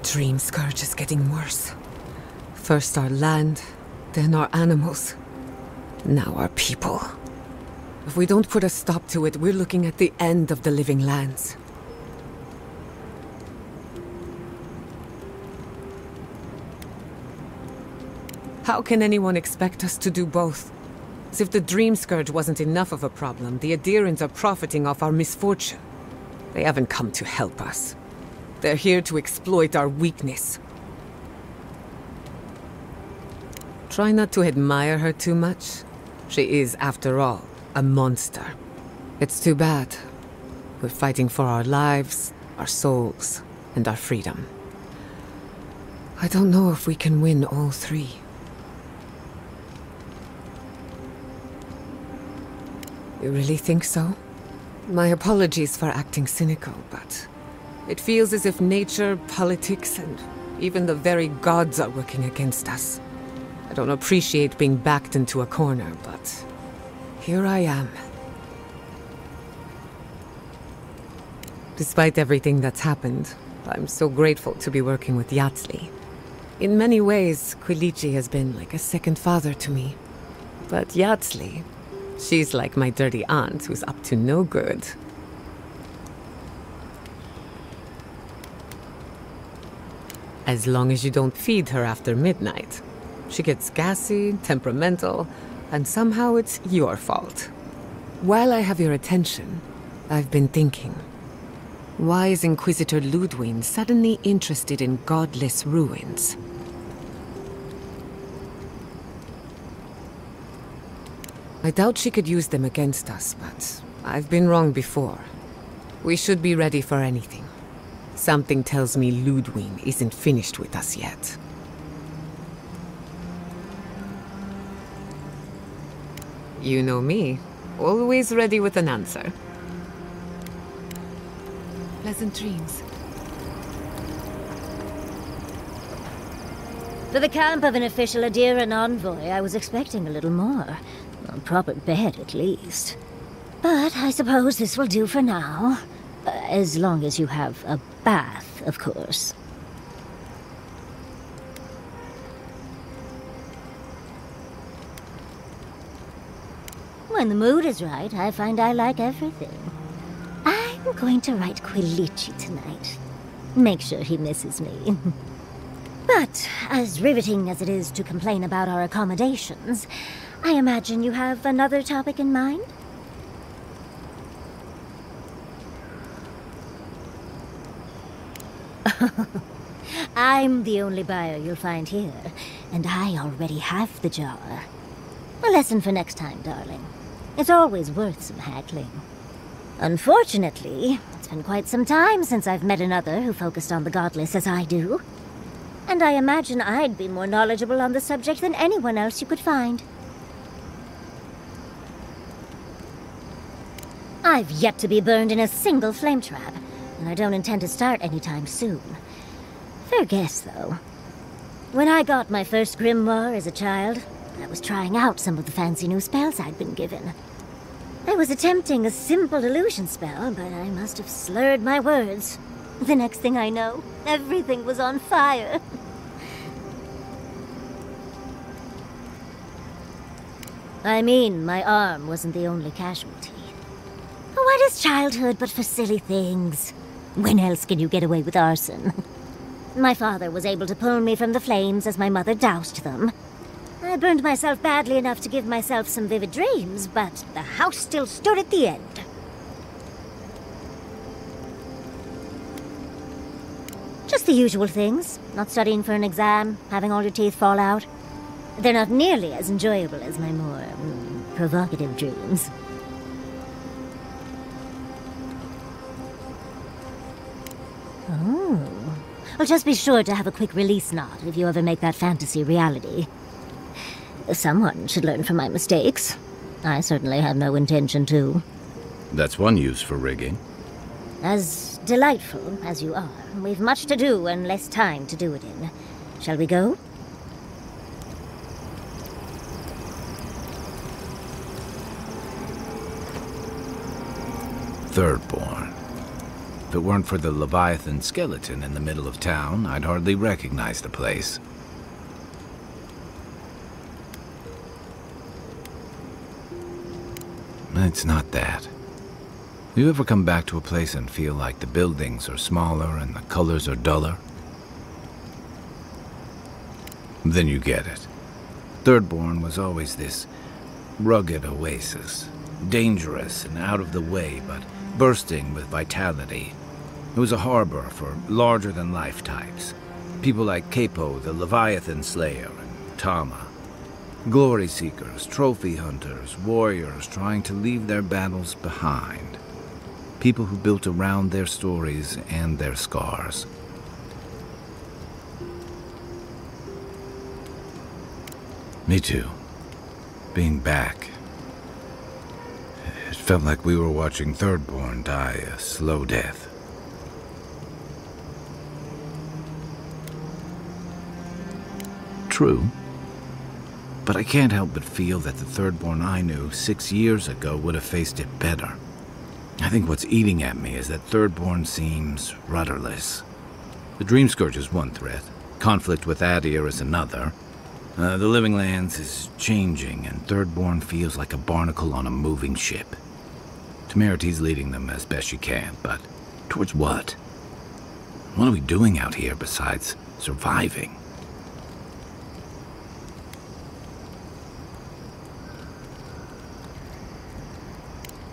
dream scourge is getting worse. First our land, then our animals. Now our people. If we don't put a stop to it, we're looking at the end of the living lands. How can anyone expect us to do both? As if the dream scourge wasn't enough of a problem, the Adherents are profiting off our misfortune. They haven't come to help us. They're here to exploit our weakness. Try not to admire her too much. She is, after all, a monster. It's too bad. We're fighting for our lives, our souls, and our freedom. I don't know if we can win all three. You really think so? My apologies for acting cynical, but it feels as if nature, politics, and even the very gods are working against us. I don't appreciate being backed into a corner, but here I am. Despite everything that's happened, I'm so grateful to be working with Yatsli. In many ways, Quilichi has been like a second father to me. But Yatsli, she's like my dirty aunt who's up to no good. As long as you don't feed her after midnight. She gets gassy, temperamental, and somehow it's your fault. While I have your attention, I've been thinking. Why is Inquisitor Ludwig suddenly interested in godless ruins? I doubt she could use them against us, but I've been wrong before. We should be ready for anything. Something tells me Ludwig isn't finished with us yet. You know me, always ready with an answer. Pleasant dreams. For the camp of an official Adherent envoy, I was expecting a little more. A proper bed, at least. But I suppose this will do for now. As long as you have a bath, of course. When the mood is right, I find I like everything. I'm going to write Quilichi tonight. Make sure he misses me. But, as riveting as it is to complain about our accommodations, I imagine you have another topic in mind? I'm the only buyer you'll find here, and I already have the jar. A lesson for next time, darling. It's always worth some haggling. Unfortunately, it's been quite some time since I've met another who focused on the godless as I do. And I imagine I'd be more knowledgeable on the subject than anyone else you could find. I've yet to be burned in a single flame trap, and I don't intend to start anytime soon. Fair guess, though. When I got my first grimoire as a child, I was trying out some of the fancy new spells I'd been given. I was attempting a simple illusion spell, but I must have slurred my words. The next thing I know, everything was on fire. I mean, my arm wasn't the only casualty. What is childhood but for silly things? When else can you get away with arson? My father was able to pull me from the flames as my mother doused them. I burned myself badly enough to give myself some vivid dreams, but the house still stood at the end. Just the usual things. Not studying for an exam, having all your teeth fall out. They're not nearly as enjoyable as my more provocative dreams. Oh. Well, just be sure to have a quick release knot if you ever make that fantasy reality. Someone should learn from my mistakes. I certainly have no intention to. That's one use for rigging. As delightful as you are, we've much to do and less time to do it in. Shall we go? Thirdborn. If it weren't for the Leviathan skeleton in the middle of town, I'd hardly recognize the place. It's not that. You ever come back to a place and feel like the buildings are smaller and the colors are duller? Then you get it. Thirdborn was always this rugged oasis. Dangerous and out of the way, but bursting with vitality. It was a harbor for larger-than-life types. People like Capo, the Leviathan Slayer, and Tama. Glory seekers, trophy hunters, warriors trying to leave their battles behind. People who built around their stories and their scars. Me too. Being back. It felt like we were watching Thirdborn die a slow death. True. But I can't help but feel that the Thirdborn I knew 6 years ago would have faced it better. I think what's eating at me is that Thirdborn seems rudderless. The Dream Scourge is one threat. Conflict with Adir is another. The Living Lands is changing, and Thirdborn feels like a barnacle on a moving ship. Temerity's leading them as best she can, but towards what? What are we doing out here besides surviving?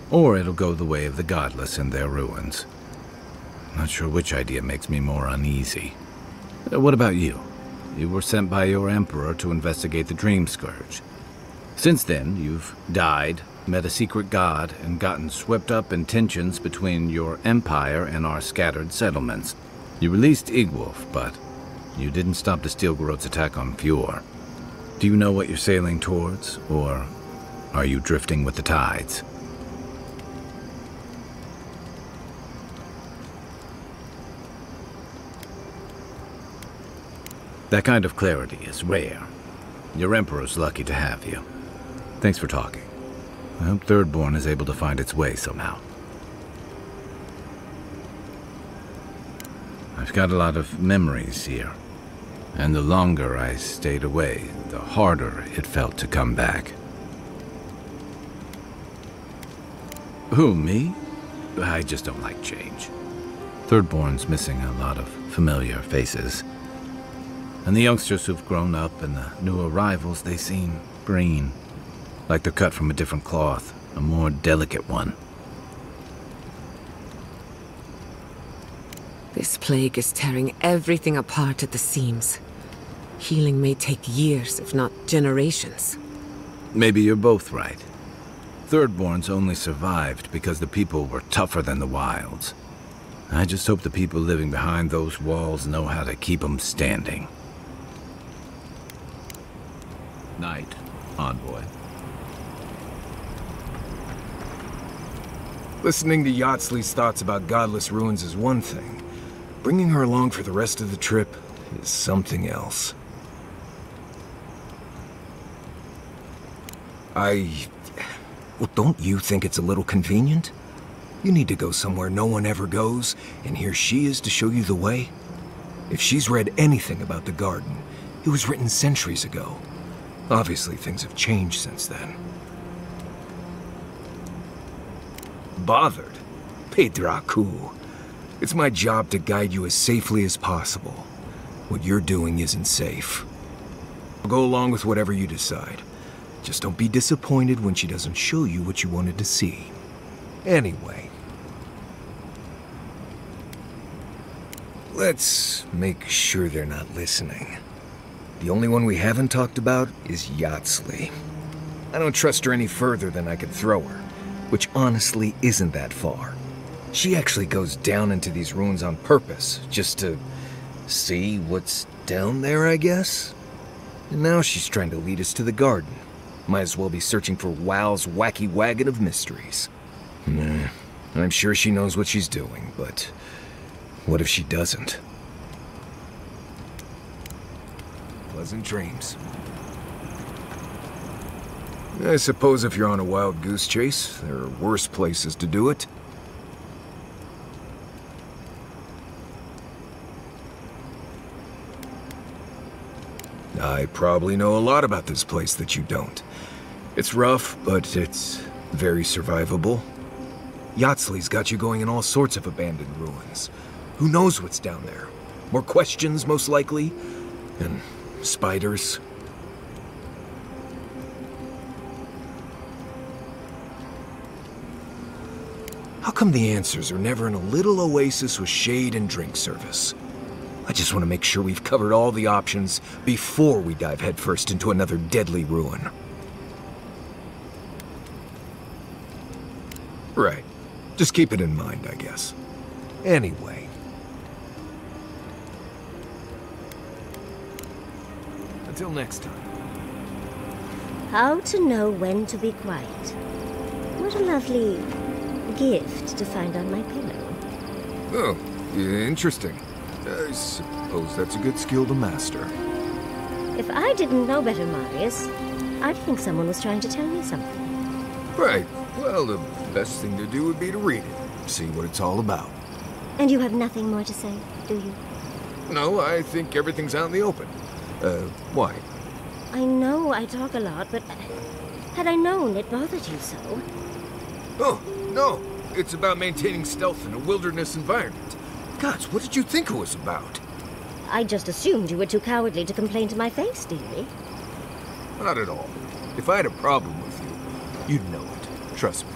Or it'll go the way of the godless in their ruins. Not sure which idea makes me more uneasy. What about you? You were sent by your emperor to investigate the Dream Scourge. Since then, you've died, met a secret god, and gotten swept up in tensions between your empire and our scattered settlements. You released Igwolf, but you didn't stop the Steelgrowth's attack on Fjord. Do you know what you're sailing towards, or are you drifting with the tides? That kind of clarity is rare. Your Emperor's lucky to have you. Thanks for talking. I hope Thirdborn is able to find its way somehow. I've got a lot of memories here. And the longer I stayed away, the harder it felt to come back. Who, me? I just don't like change. Thirdborn's missing a lot of familiar faces. And the youngsters who've grown up and the new arrivals, they seem green. Like they're cut from a different cloth, a more delicate one. This plague is tearing everything apart at the seams. Healing may take years, if not generations. Maybe you're both right. Thirdborn's only survived because the people were tougher than the wilds. I just hope the people living behind those walls know how to keep them standing. Night, envoy. Listening to Yatsley's thoughts about godless ruins is one thing. Bringing her along for the rest of the trip is something else. Well, don't you think it's a little convenient? You need to go somewhere no one ever goes, and here she is to show you the way. If she's read anything about the garden, it was written centuries ago. Obviously, things have changed since then. Bothered? Pedraku. It's my job to guide you as safely as possible. What you're doing isn't safe. I'll go along with whatever you decide. Just don't be disappointed when she doesn't show you what you wanted to see. Anyway. Let's make sure they're not listening. The only one we haven't talked about is Yatsley. I don't trust her any further than I could throw her, which honestly isn't that far. She actually goes down into these ruins on purpose, just to see what's down there, I guess? And now she's trying to lead us to the garden. Might as well be searching for WoW's wacky wagon of mysteries. I'm sure she knows what she's doing, but what if she doesn't? Pleasant dreams. I suppose if you're on a wild goose chase, there are worse places to do it. I probably know a lot about this place that you don't. It's rough, but it's very survivable. Yatsley's got you going in all sorts of abandoned ruins. Who knows what's down there? More questions, most likely. And spiders. How come the answers are never in a little oasis with shade and drink service? I just want to make sure we've covered all the options before we dive headfirst into another deadly ruin. Right. Just keep it in mind, I guess. Anyway. Until next time. How to know when to be quiet. What a lovely gift to find on my pillow. Oh, interesting. I suppose that's a good skill to master. If I didn't know better, Marius, I'd think someone was trying to tell me something. Right. Well, the best thing to do would be to read it. See what it's all about. And you have nothing more to say, do you? No, I think everything's out in the open. Why? I know I talk a lot, but had I known it bothered you so... Oh, no. It's about maintaining stealth in a wilderness environment. Gods, what did you think it was about? I just assumed you were too cowardly to complain to my face, dearie. Not at all. If I had a problem with you, you'd know it. Trust me.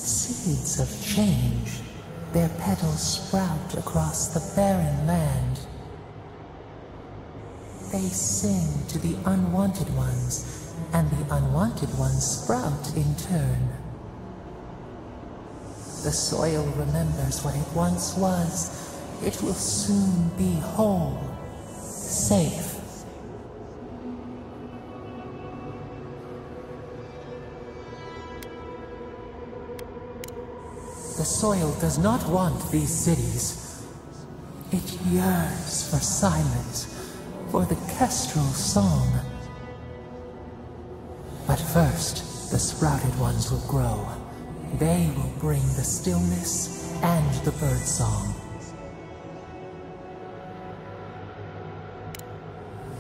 Seeds of change, their petals sprout across the barren land. They sing to the unwanted ones, and the unwanted ones sprout in turn. The soil remembers what it once was. It will soon be whole, safe. The soil does not want these cities. It yearns for silence, for the kestrel song. But first, the sprouted ones will grow. They will bring the stillness and the birdsong.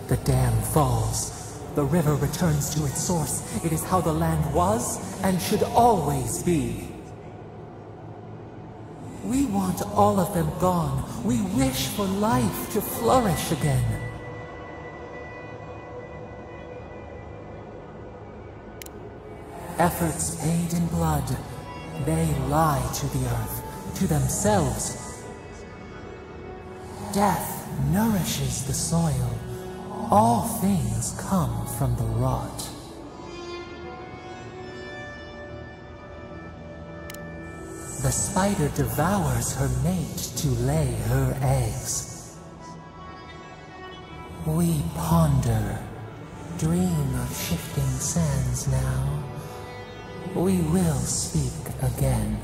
The dam falls. The river returns to its source. It is how the land was and should always be. We want all of them gone. We wish for life to flourish again. Efforts paid in blood, they lie to the earth, to themselves. Death nourishes the soil. All things come from the rot. The spider devours her mate to lay her eggs. We ponder, dream of shifting sands now. We will speak again.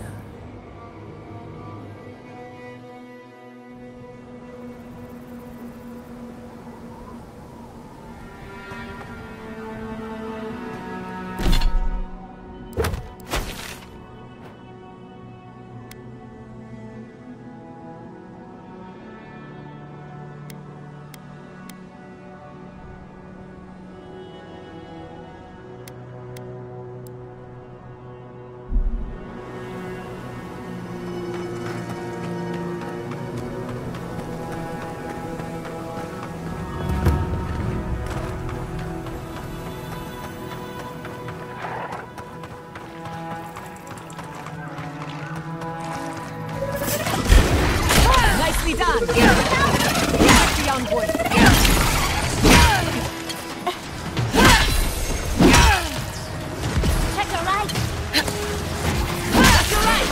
done! Get the envoy! Check your right! Check your right!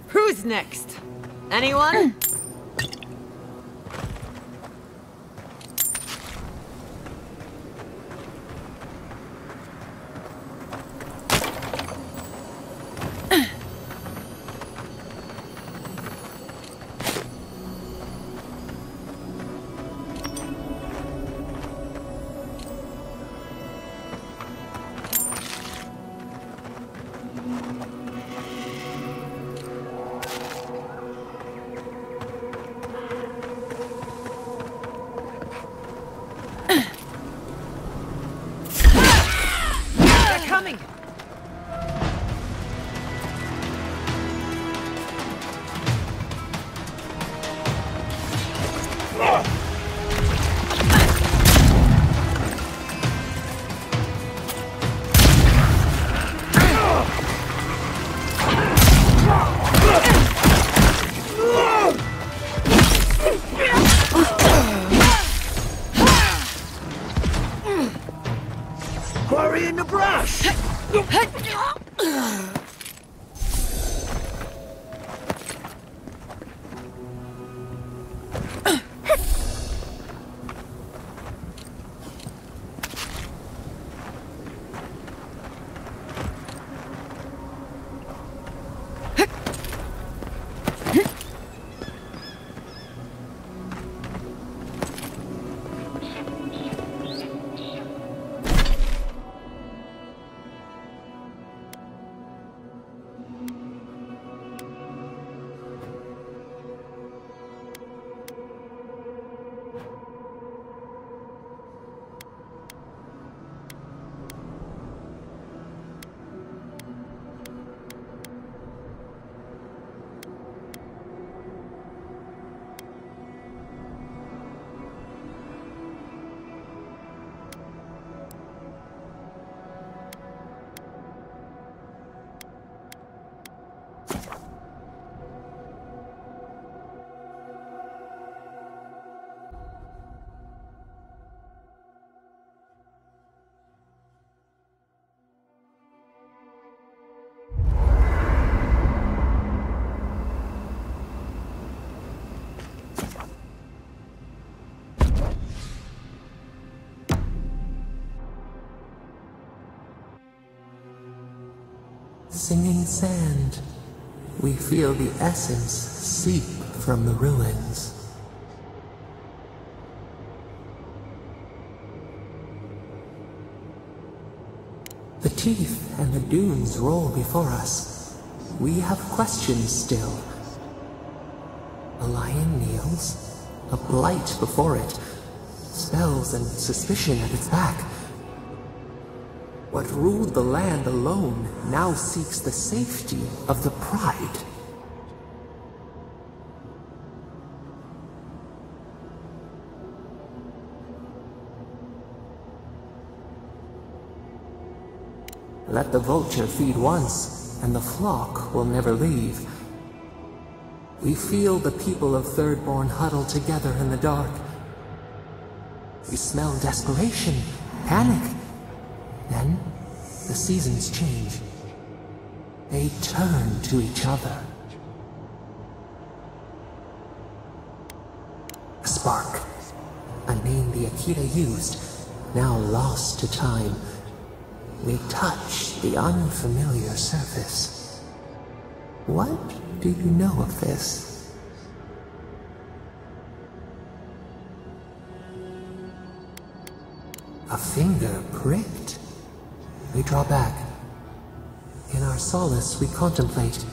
Who's next? Anyone? Coming! Quarry in the brush! Singing sand, we feel the essence seep from the ruins. The teeth and the dunes roll before us. We have questions still. A lion kneels, a blight before it, spells and suspicion at its back. What ruled the land alone now seeks the safety of the pride. Let the vulture feed once, and the flock will never leave. We feel the people of Thirdborn huddle together in the dark. We smell desperation, panic. Then, the seasons change. They turn to each other. A spark. A name the Akita used, now lost to time. We touch the unfamiliar surface. What do you know of this? A finger pricked. We draw back. In our solace, we contemplate.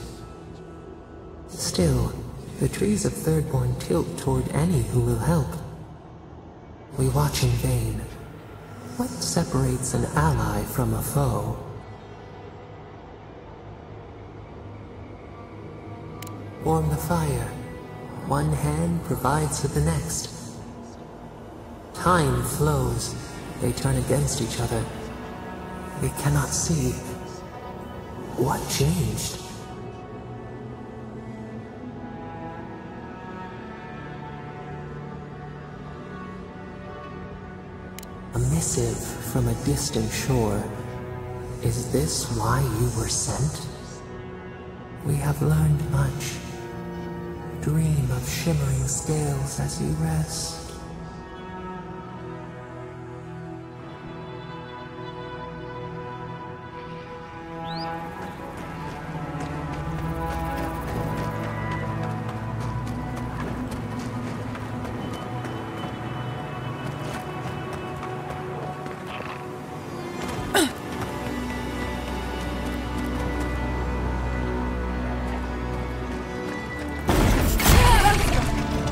Still, the trees of Thirdborn tilt toward any who will help. We watch in vain. What separates an ally from a foe? Warm the fire. One hand provides for the next. Time flows. They turn against each other. They cannot see. What changed? A missive from a distant shore. Is this why you were sent? We have learned much. Dream of shimmering scales as you rest.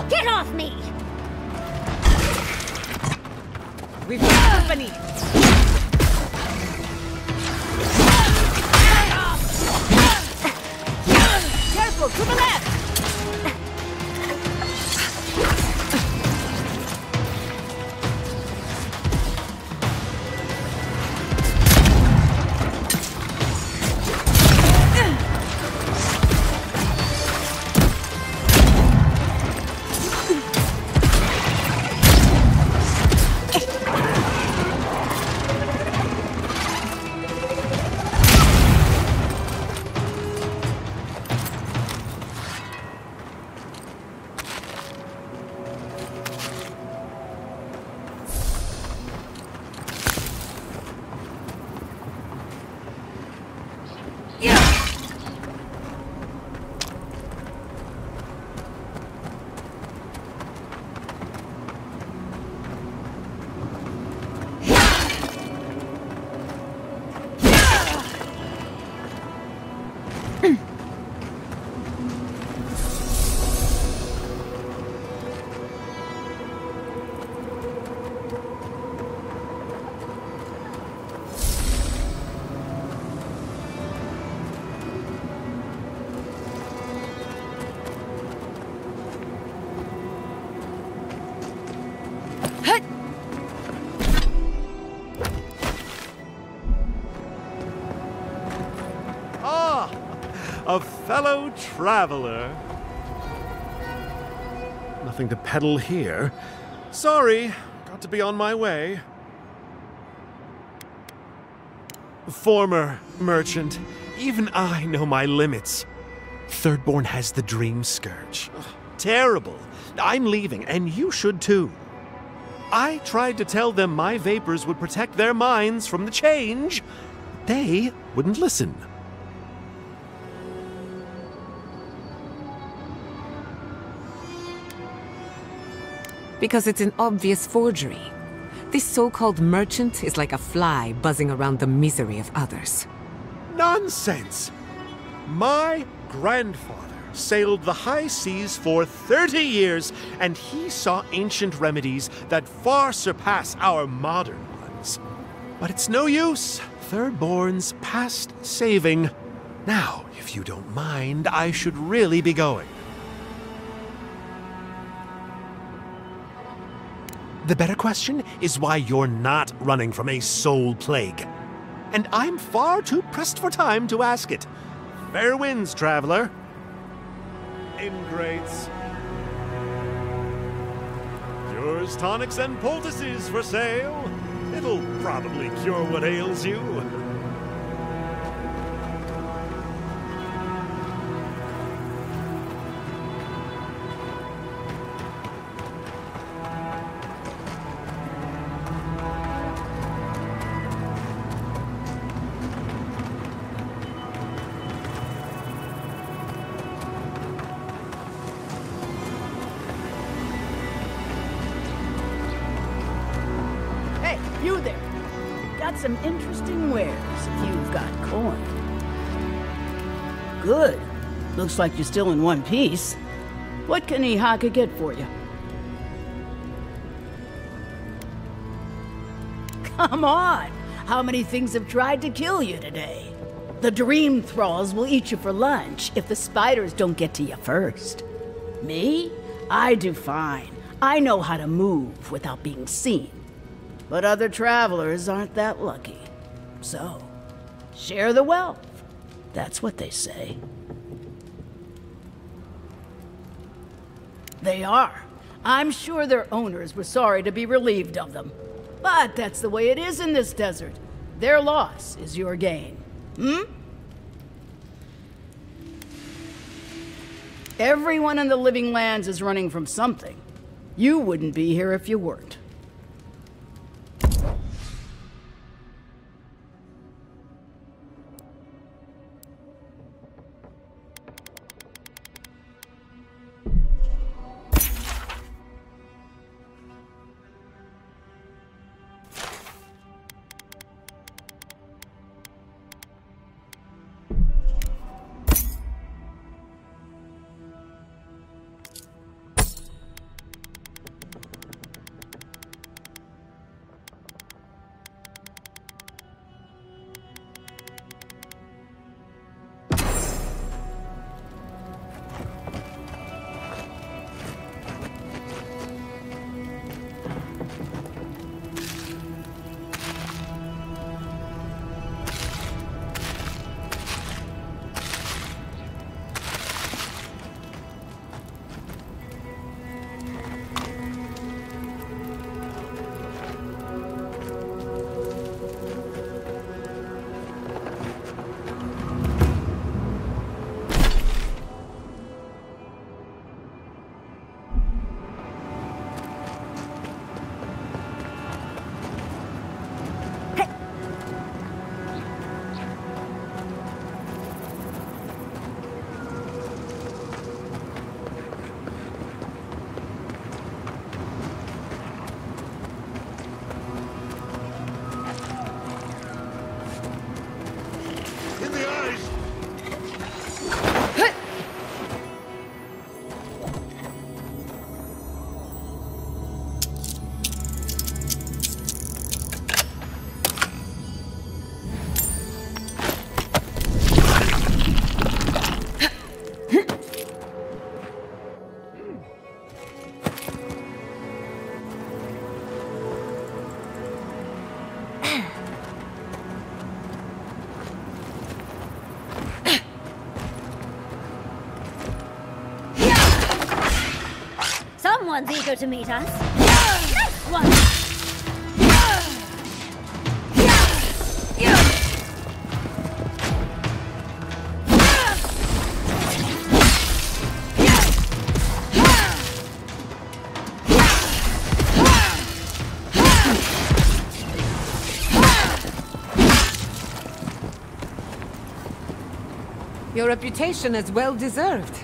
Get off me! We've got company! Careful, to the left! A fellow traveler. Nothing to peddle here. Sorry, got to be on my way. Former merchant, even I know my limits. Thirdborn has the Dream Scourge. Ugh, terrible. I'm leaving, and you should too. I tried to tell them my vapors would protect their minds from the change. They wouldn't listen. Because it's an obvious forgery. This so-called merchant is like a fly buzzing around the misery of others. Nonsense! My grandfather sailed the high seas for 30 years, and he saw ancient remedies that far surpass our modern ones. But it's no use. Thirdborn's past saving. Now, if you don't mind, I should really be going. The better question is why you're not running from a soul plague. And I'm far too pressed for time to ask it. Fair winds, traveler. Ingrates. Cures, tonics, and poultices for sale. It'll probably cure what ails you. You there. Got some interesting wares if you've got coin. Good. Looks like you're still in one piece. What can Ihaka get for you? Come on! How many things have tried to kill you today? The dream thralls will eat you for lunch if the spiders don't get to you first. Me? I do fine. I know how to move without being seen. But other travelers aren't that lucky. So, share the wealth. That's what they say. They are. I'm sure their owners were sorry to be relieved of them. But that's the way it is in this desert. Their loss is your gain. Everyone in the living lands is running from something. You wouldn't be here if you weren't. Someone's eager to meet us. Nice one! Your reputation is well deserved.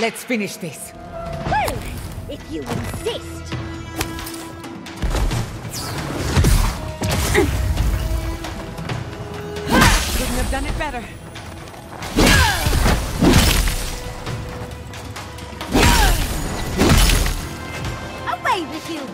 Let's finish this. Well, if you insist. Couldn't have done it better. Away with you!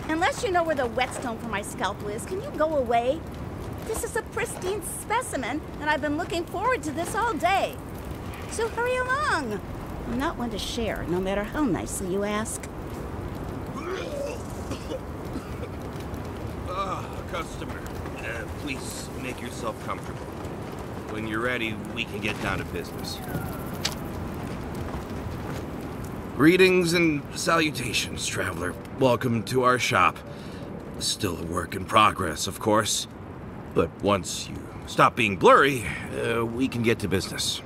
Unless you know where the whetstone for my scalpel is, can you go away? This is a pristine specimen, and I've been looking forward to this all day. So hurry along. I'm not one to share, no matter how nicely you ask. Customer, please make yourself comfortable. When you're ready, we can get down to business. Greetings and salutations, traveler. Welcome to our shop. Still a work in progress, of course. But once you stop being blurry, we can get to business.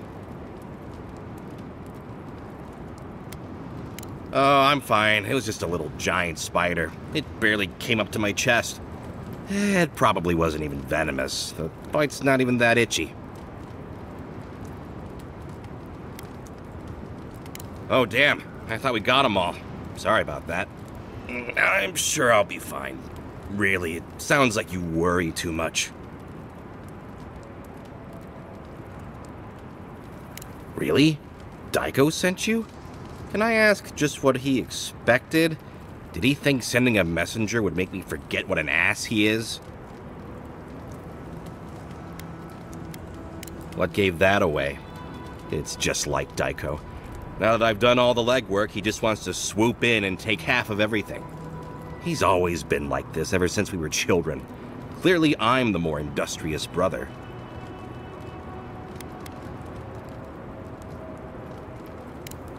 Oh, I'm fine. It was just a little giant spider. It barely came up to my chest. It probably wasn't even venomous. The bite's not even that itchy. Oh, damn. I thought we got them all. Sorry about that. I'm sure I'll be fine. Really, it sounds like you worry too much. Really? Daiko sent you? Can I ask just what he expected? Did he think sending a messenger would make me forget what an ass he is? What gave that away? It's just like Daiko. Now that I've done all the legwork, he just wants to swoop in and take half of everything. He's always been like this ever since we were children. Clearly, I'm the more industrious brother.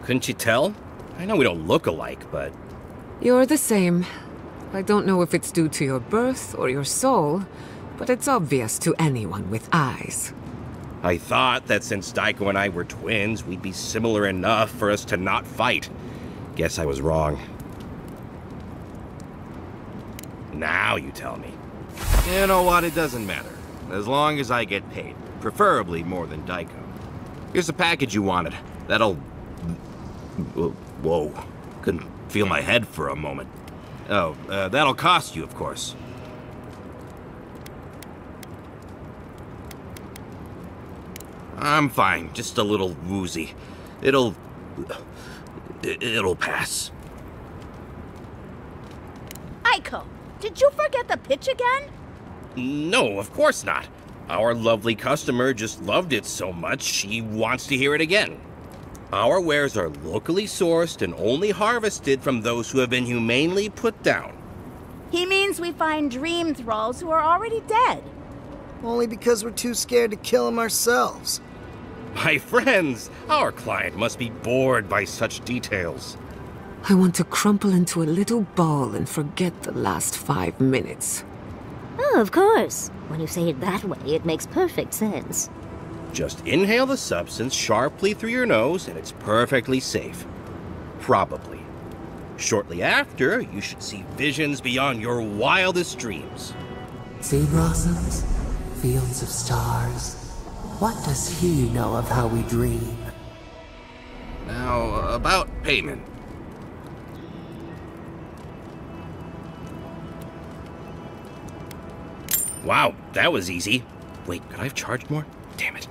Couldn't you tell? I know we don't look alike, but... You're the same. I don't know if it's due to your birth or your soul, but it's obvious to anyone with eyes. I thought that since Daiko and I were twins, we'd be similar enough for us to not fight. Guess I was wrong. Now you tell me. You know what? It doesn't matter. As long as I get paid. Preferably more than Daiko. Here's the package you wanted. That'll... Whoa. Couldn't feel my head for a moment. Oh, that'll cost you, of course. I'm fine. Just a little woozy. It'll pass. Aiko, did you forget the pitch again? No, of course not. Our lovely customer just loved it so much, she wants to hear it again. Our wares are locally sourced and only harvested from those who have been humanely put down. He means we find dream thralls who are already dead. Only because we're too scared to kill them ourselves. My friends, our client must be bored by such details. I want to crumple into a little ball and forget the last 5 minutes. Oh, of course. When you say it that way, it makes perfect sense. Just inhale the substance sharply through your nose, and it's perfectly safe. Probably. Shortly after, you should see visions beyond your wildest dreams. Sea blossoms, fields of stars. What does he know of how we dream? Now, about payment. Wow, that was easy. Wait, could I have charged more? Damn it.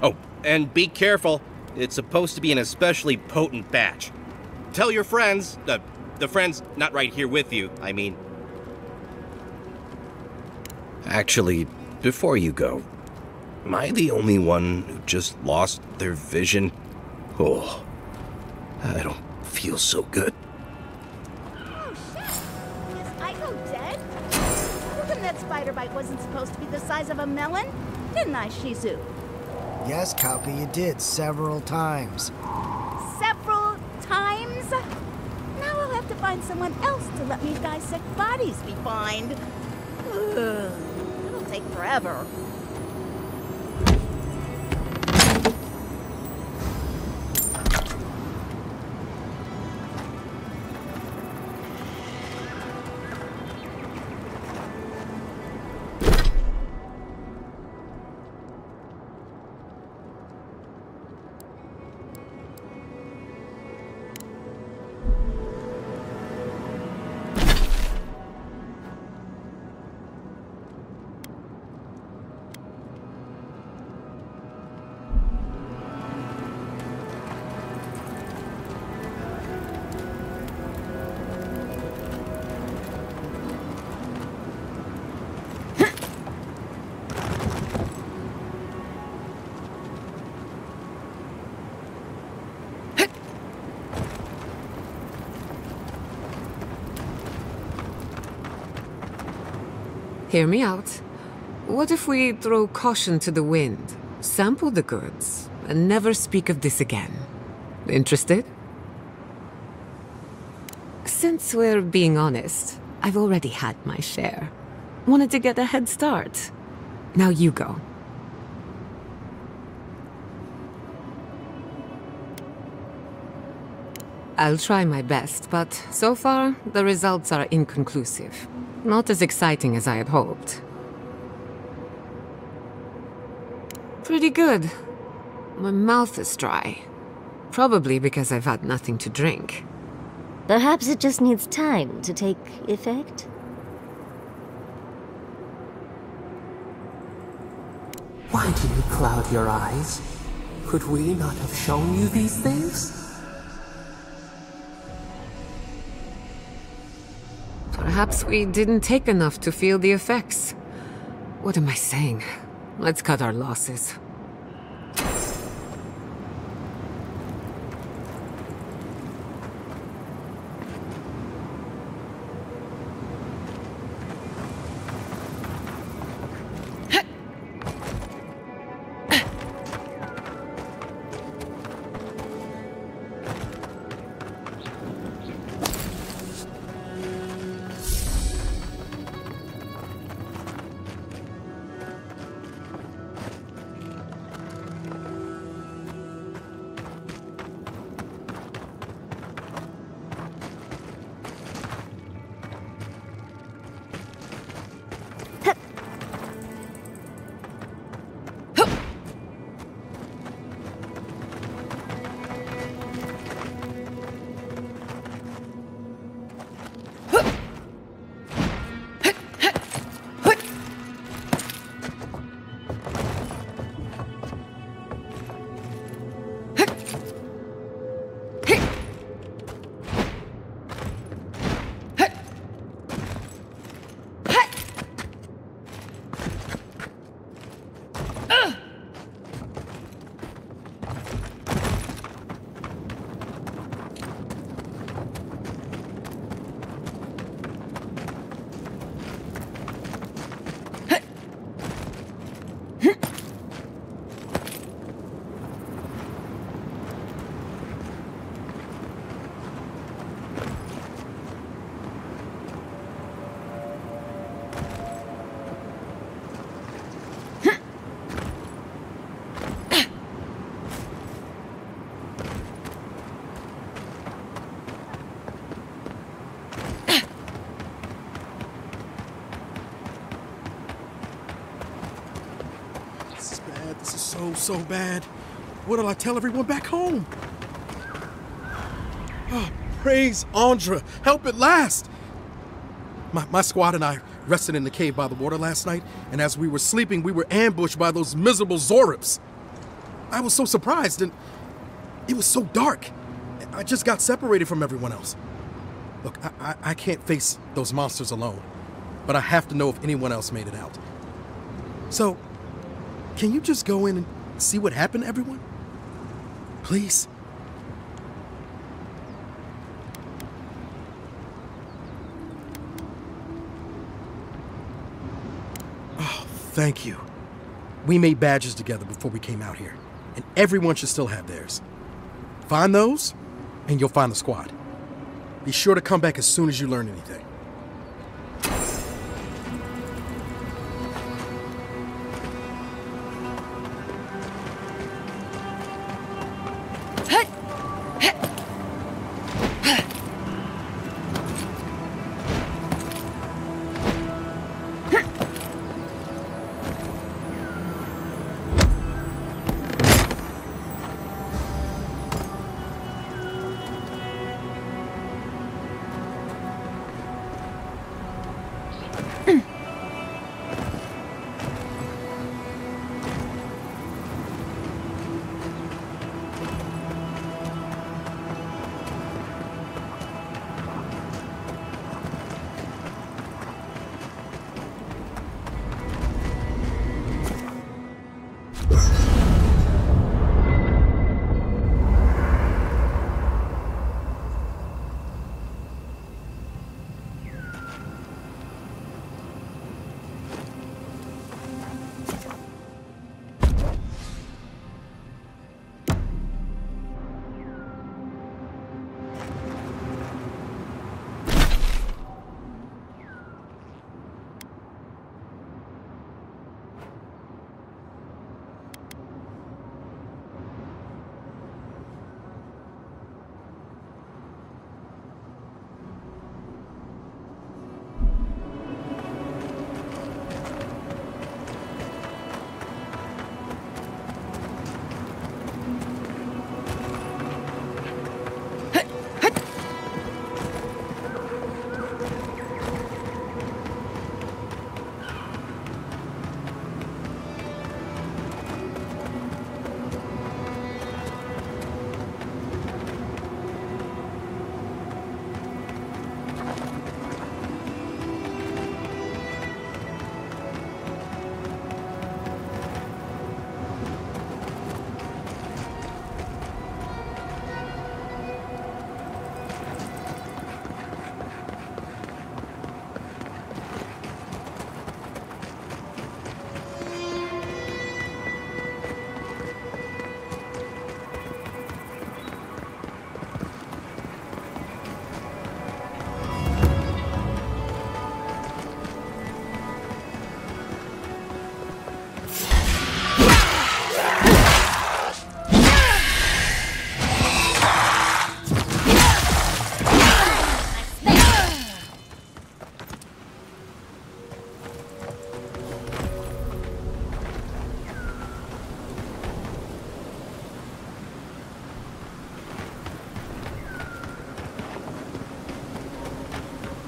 Oh, and be careful. It's supposed to be an especially potent batch. Tell your friends, the friends not right here with you, I mean. Actually, before you go, am I the only one who just lost their vision? Oh, I don't feel so good. Oh, shit! Is Aiko dead? How come that spider bite wasn't supposed to be the size of a melon? Didn't I, Shizu? Yes, Copy, you did several times. Several times? Now I'll have to find someone else to let me dissect bodies be fined. Ugh, it'll take forever. Hear me out. What if we throw caution to the wind, sample the goods, and never speak of this again? Interested? Since we're being honest, I've already had my share. Wanted to get a head start. Now you go. I'll try my best, but so far, the results are inconclusive. Not as exciting as I had hoped. Pretty good. My mouth is dry. Probably because I've had nothing to drink. Perhaps it just needs time to take effect? Why do you cloud your eyes? Could we not have shown you these things? Perhaps we didn't take enough to feel the effects. What am I saying? Let's cut our losses. God, this is so bad. What'll I tell everyone back home? Oh, praise Andra. Help at last. My squad and I rested in the cave by the water last night, and as we were sleeping, we were ambushed by those miserable Zorips. I was so surprised, and it was so dark. I just got separated from everyone else. Look, I can't face those monsters alone, but I have to know if anyone else made it out. So, can you just go in and see what happened to everyone? Please? Oh, thank you. We made badges together before we came out here, and everyone should still have theirs. Find those, and you'll find the squad. Be sure to come back as soon as you learn anything.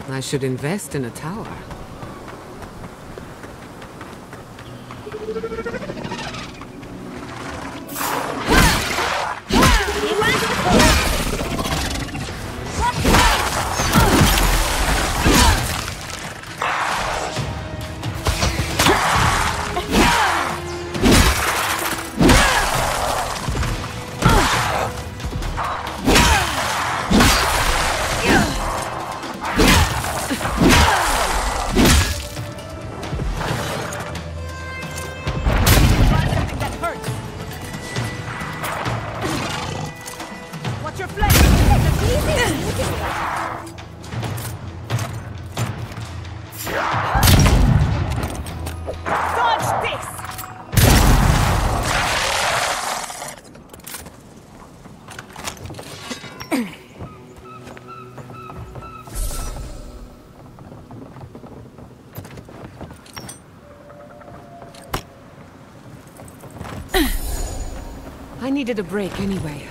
I should invest in a tower. I needed a break anyway.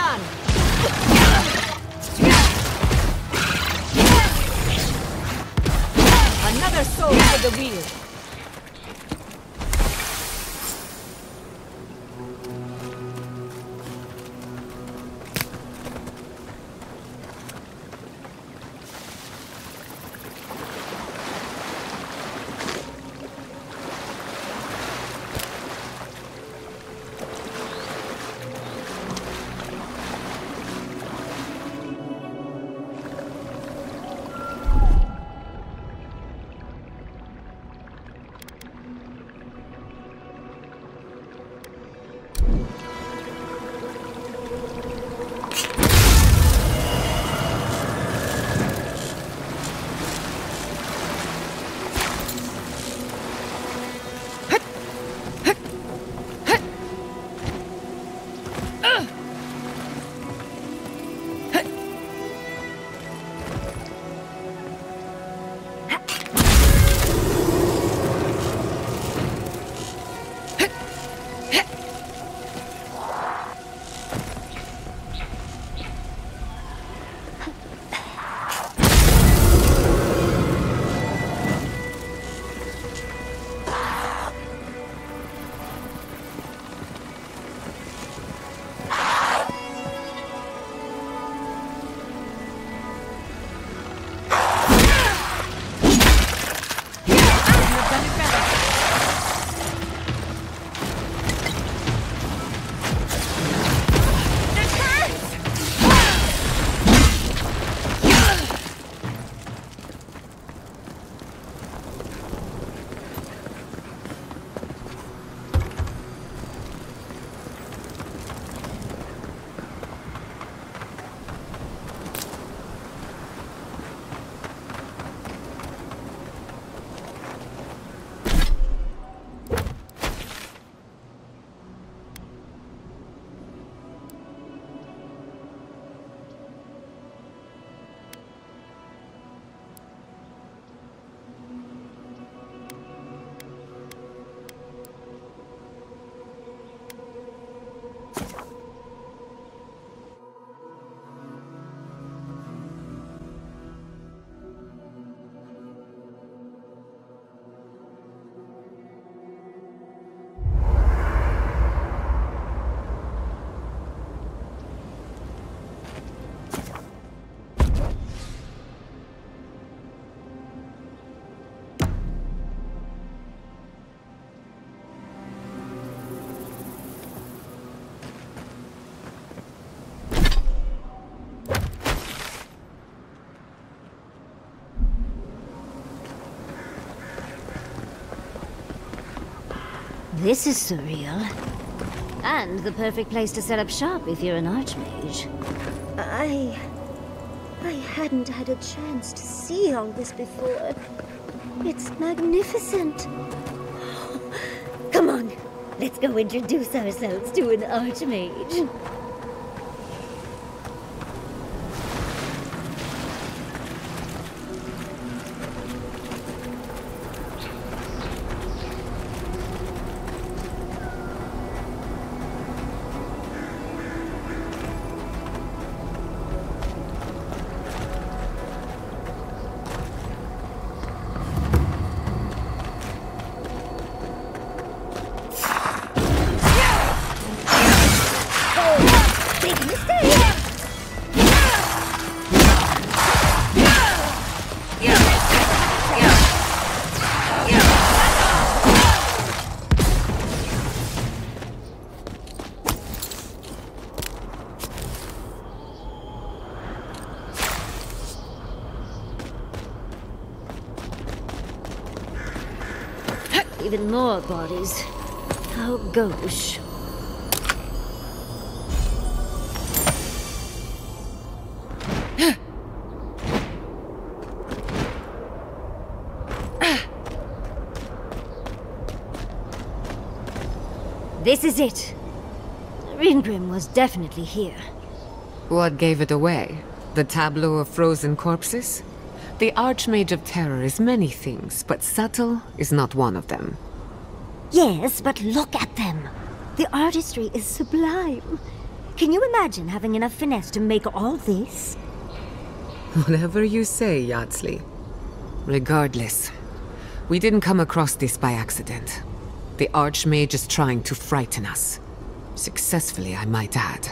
on! Another soul for the wheel. This is surreal. And the perfect place to set up shop if you're an archmage. I hadn't had a chance to see all this before. It's magnificent. Come on, let's go introduce ourselves to an archmage. Even more bodies. How gauche. This is it. Ringrim was definitely here. What gave it away? The tableau of frozen corpses? The Archmage of Terror is many things, but subtle is not one of them. Yes, but look at them. The artistry is sublime. Can you imagine having enough finesse to make all this? Whatever you say, Yardsley. Regardless, we didn't come across this by accident. The Archmage is trying to frighten us. Successfully, I might add.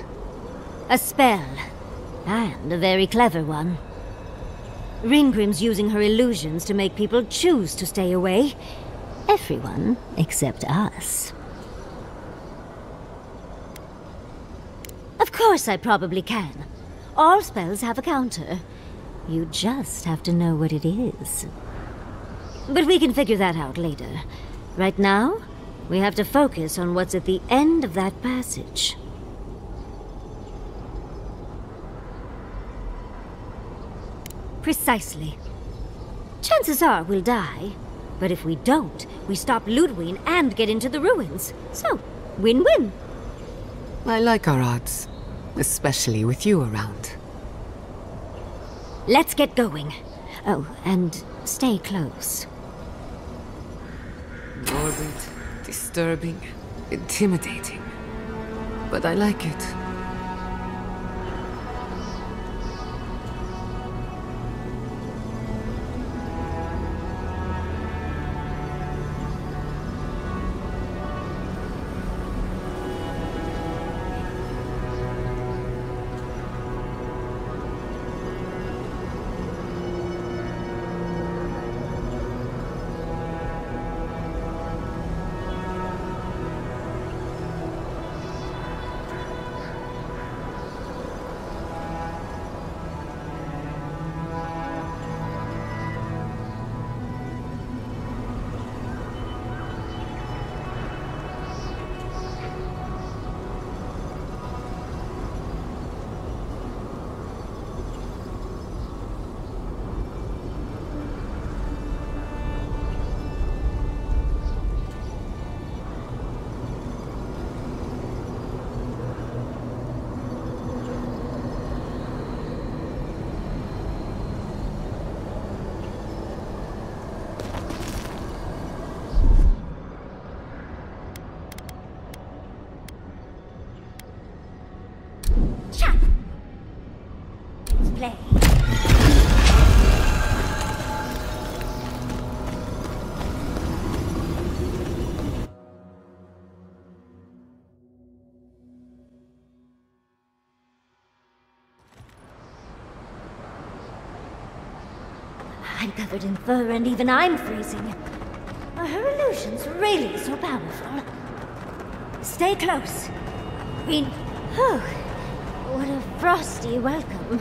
A spell. And a very clever one. Ringgrim's using her illusions to make people choose to stay away. Everyone except us. Of course I probably can. All spells have a counter. You just have to know what it is. But we can figure that out later. Right now, we have to focus on what's at the end of that passage. Precisely. Chances are we'll die. But if we don't, we stop Ludwig and get into the ruins. So, win-win. I like our odds. Especially with you around. Let's get going. Oh, and stay close. Morbid, disturbing, intimidating. But I like it. Play. I'm covered in fur and even I'm freezing. Are her illusions really so powerful? Stay close. Oh, what a frosty welcome.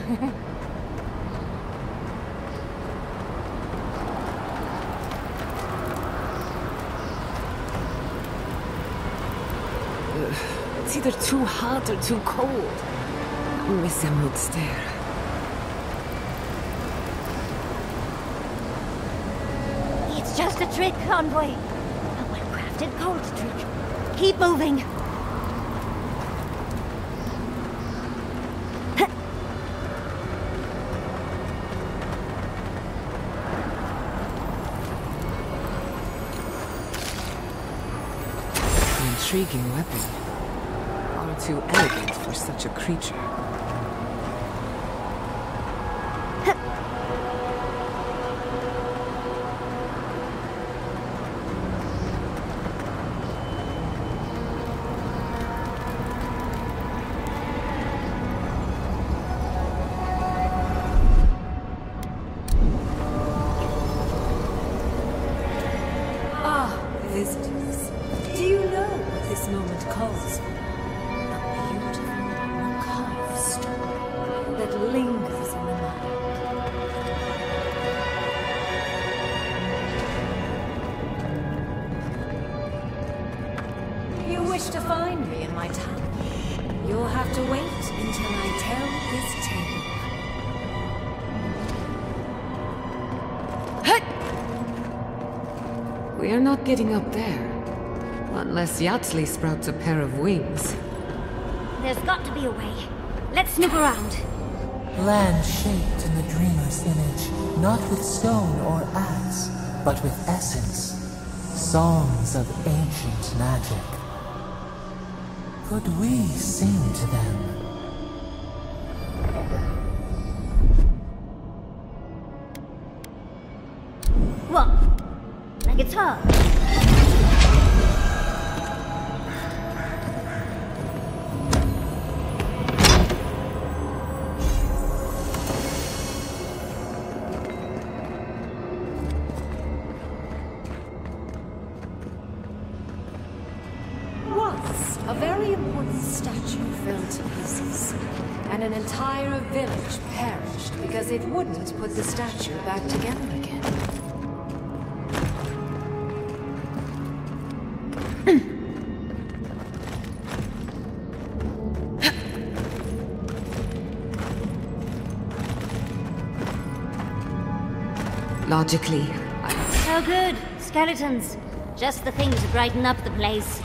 It's either too hot or too cold. Miss Emerald Stare. It's just a trick, Envoy. A well-crafted cold trick. Keep moving. Intriguing weapon. Far too elegant for such a creature. Visitors, do you know what this moment calls for? A beautiful, macabre story that lingers in the mind. You wish to find me in my town? You'll have to wait until I tell this tale. We are not getting up there. Unless Yardsley sprouts a pair of wings. There's got to be a way. Let's snoop around. Land shaped in the dreamer's image, not with stone or axe, but with essence. Songs of ancient magic. Could we sing to them? What? My guitar? Once, a very important statue fell to pieces, and an entire village perished because it wouldn't put the statue back together again. Logically, Oh good, skeletons. Just the thing to brighten up the place.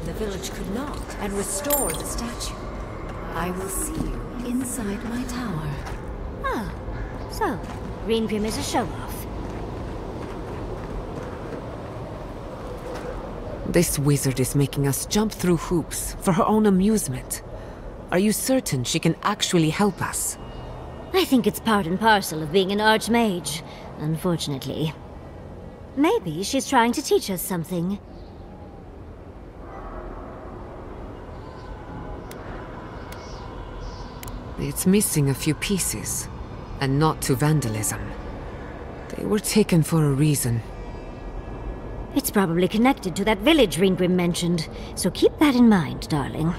The village could not, and restore the statue. I will see you inside my tower. Oh, so Green Grim is a show-off. This wizard is making us jump through hoops for her own amusement. Are you certain she can actually help us? I think it's part and parcel of being an archmage, unfortunately. Maybe she's trying to teach us something. It's missing a few pieces, and not to vandalism. They were taken for a reason. It's probably connected to that village Ringrim mentioned, so keep that in mind, darling.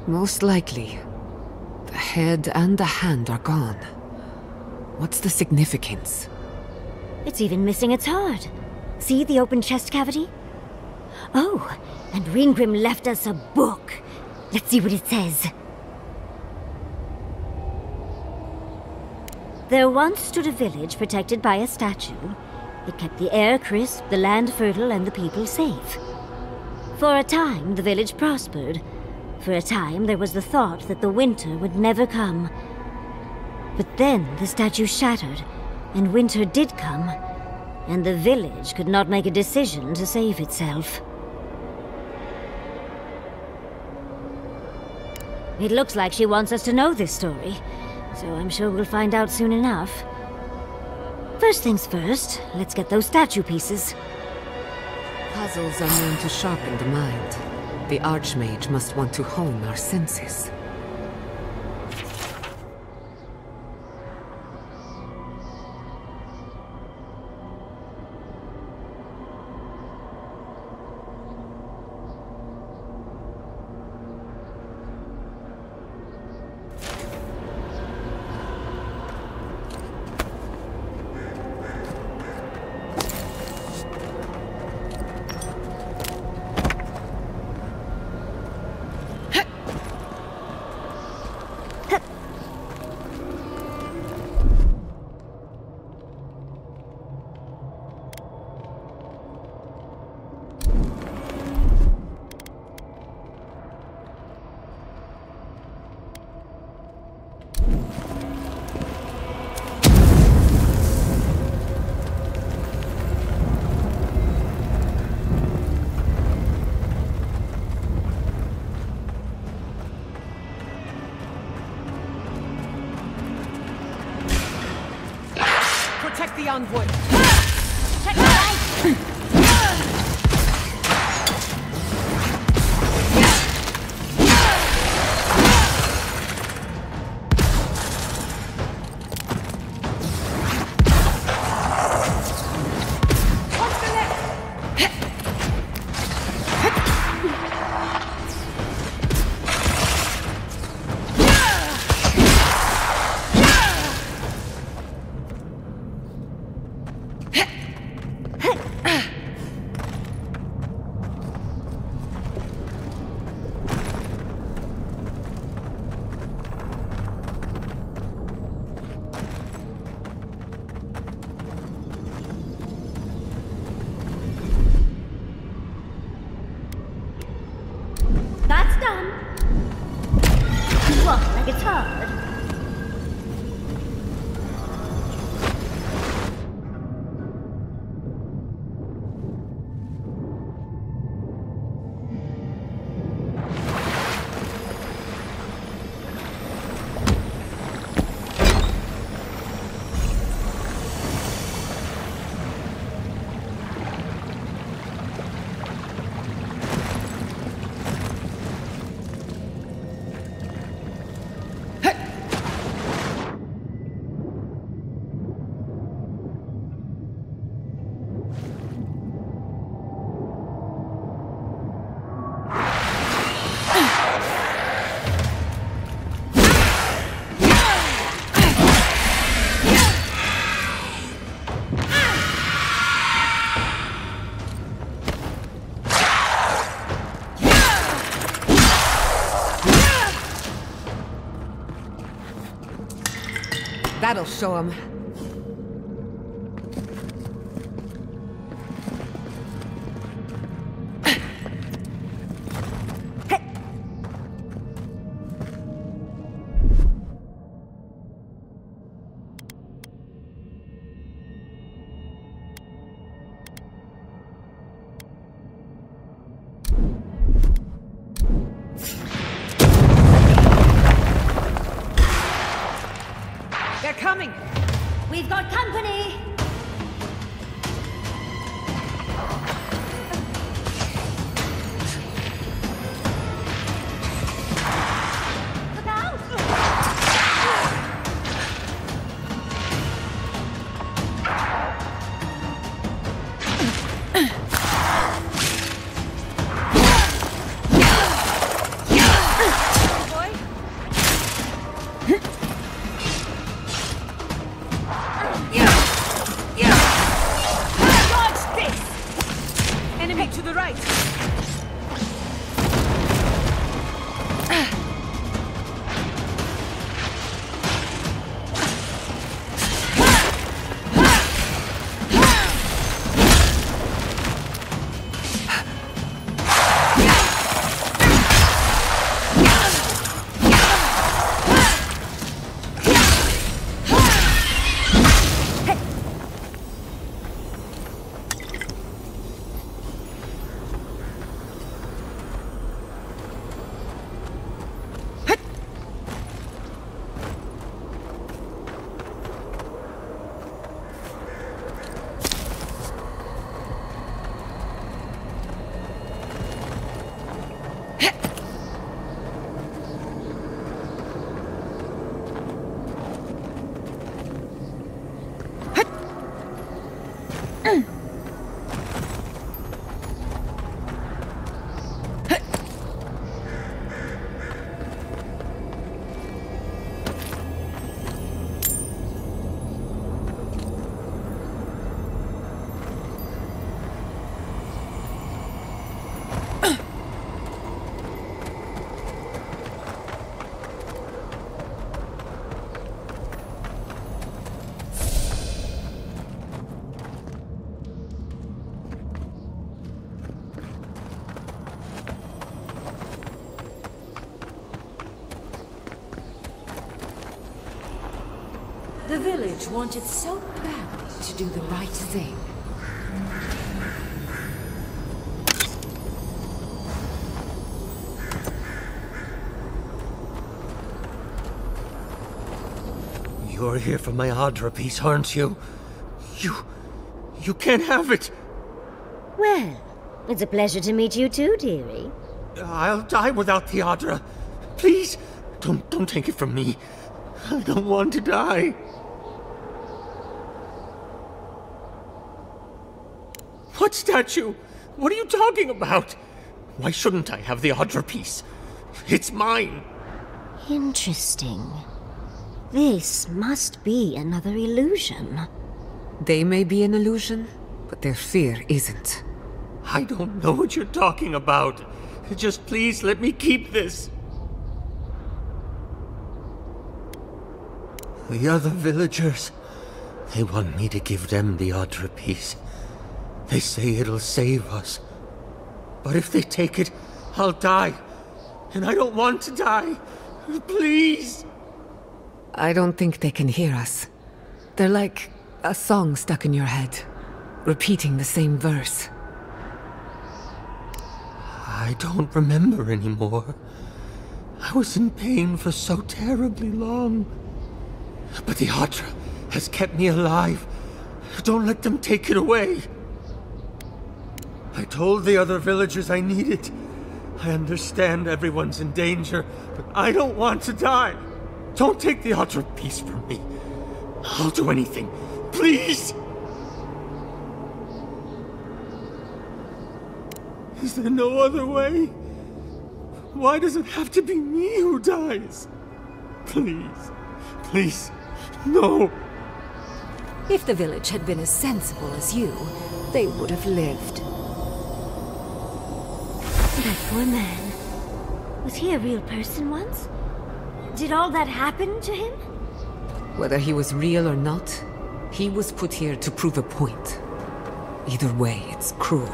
Most likely. The head and the hand are gone. What's the significance? It's even missing its heart. See the open chest cavity? Oh, and Ringrim left us a book. Let's see what it says. There once stood a village protected by a statue. It kept the air crisp, the land fertile, and the people safe. For a time, the village prospered. For a time, there was the thought that the winter would never come. But then the statue shattered, and winter did come, and the village could not make a decision to save itself. It looks like she wants us to know this story, so I'm sure we'll find out soon enough. First things first, let's get those statue pieces. Puzzles are known to sharpen the mind. The Archmage must want to hone our senses. Check the envoy. Check the right. That's done. Walk like it's hard. That'll show him. They're coming! We've got company! Look out! Enemy to the right! The village wanted so badly to do the right thing. You're here for my Audra piece, aren't you? You can't have it. Well, it's a pleasure to meet you too, dearie. I'll die without Theodra. Please, don't take it from me. I don't want to die. What statue? What are you talking about? Why shouldn't I have the Audra piece? It's mine. Interesting. This must be another illusion. They may be an illusion, but their fear isn't. I don't know what you're talking about. Just please let me keep this. The other villagers, they want me to give them the Audra piece. They say it'll save us. But if they take it, I'll die. And I don't want to die. Please! I don't think they can hear us. They're like a song stuck in your head, repeating the same verse. I don't remember anymore. I was in pain for so terribly long. But the Audra has kept me alive. Don't let them take it away. I told the other villagers I need it. I understand everyone's in danger, but I don't want to die. Don't take the Audra piece from me. I'll do anything. Please! Is there no other way? Why does it have to be me who dies? Please, please, no. If the village had been as sensible as you, they would have lived. That poor man. Was he a real person once? Did all that happen to him? Whether he was real or not, he was put here to prove a point. Either way, it's cruel.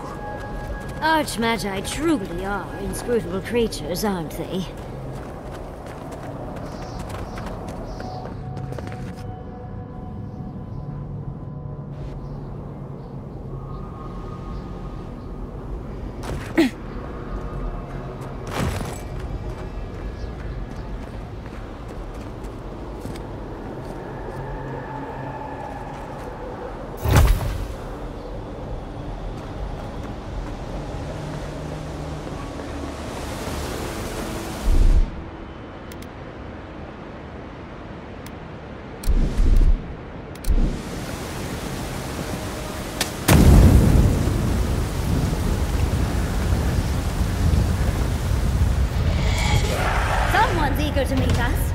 Archmagi truly are inscrutable creatures, aren't they? Eager to meet us.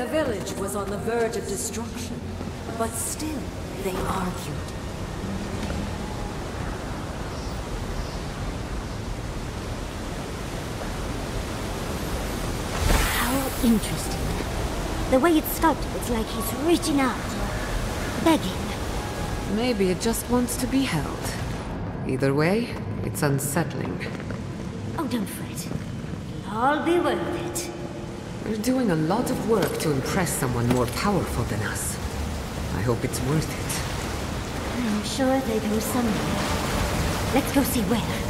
The village was on the verge of destruction, but still they argued. How interesting. The way it's sculpted, it's like he's reaching out, begging. Maybe it just wants to be held. Either way, it's unsettling. Oh, don't fret. It'll all be worth it. We're doing a lot of work to impress someone more powerful than us. I hope it's worth it. I'm sure they go somewhere. Let's go see where.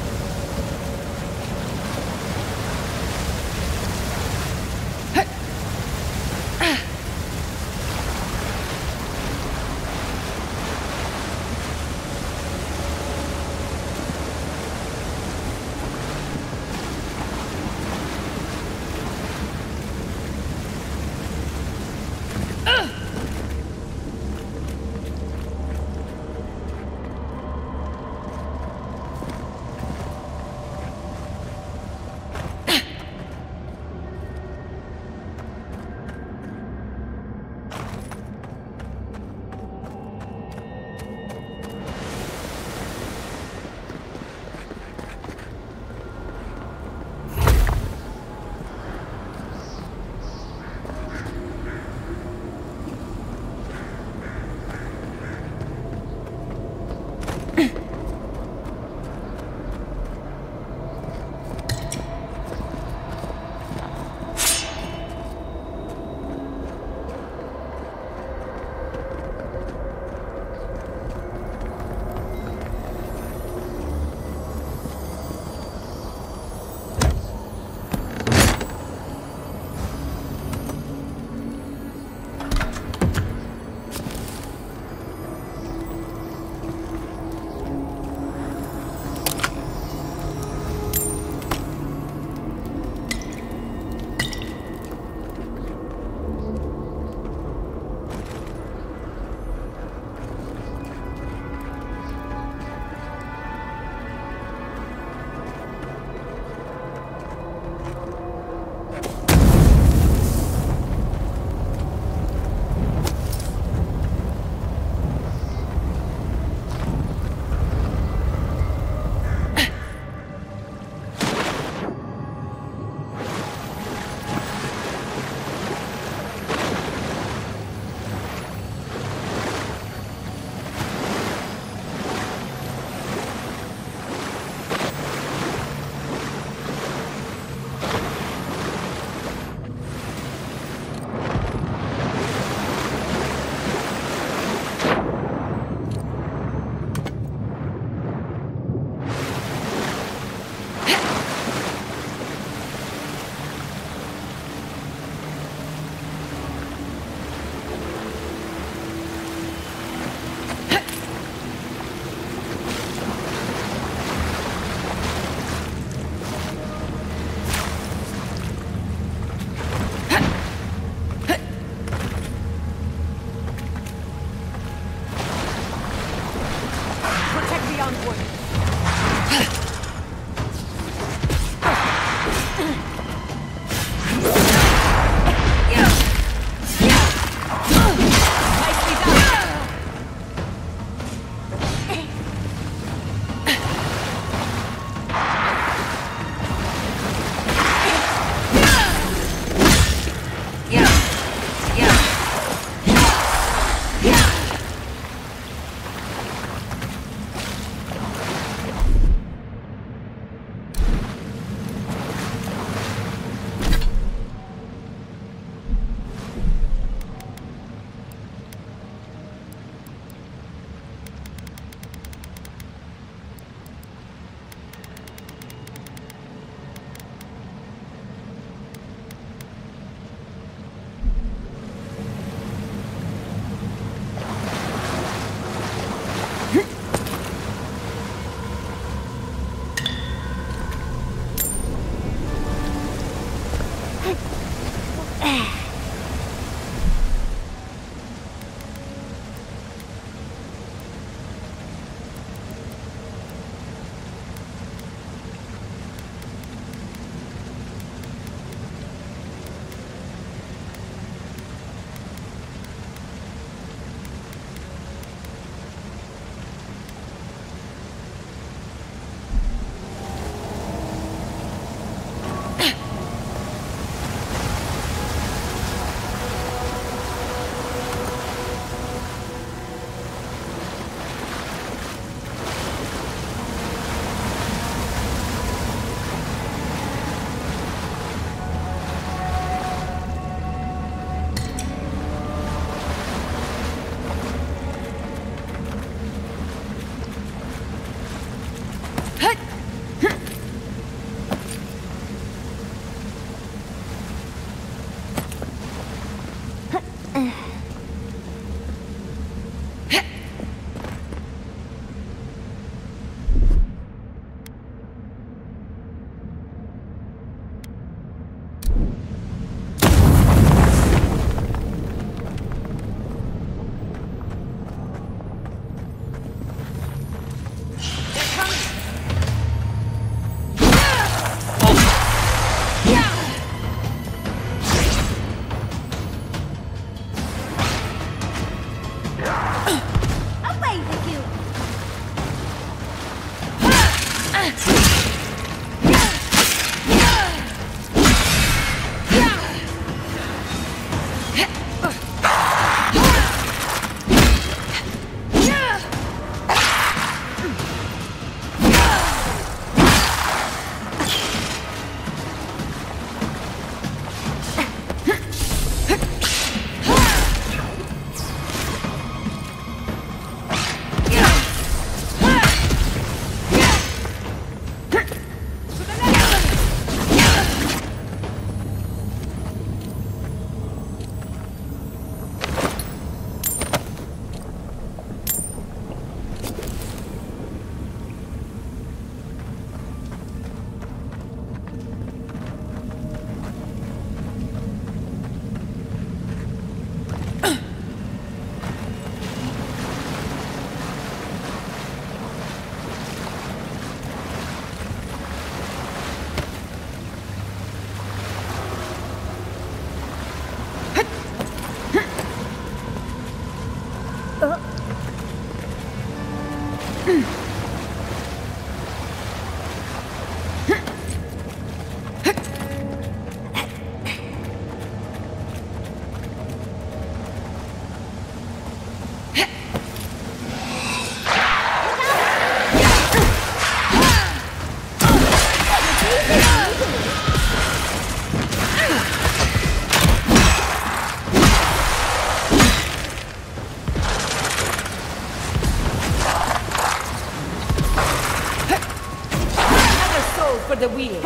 The wheel.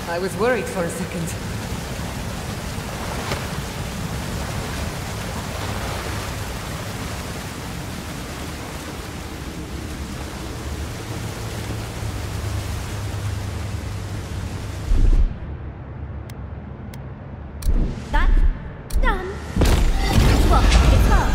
I was worried for a second. That's done. What? It's on.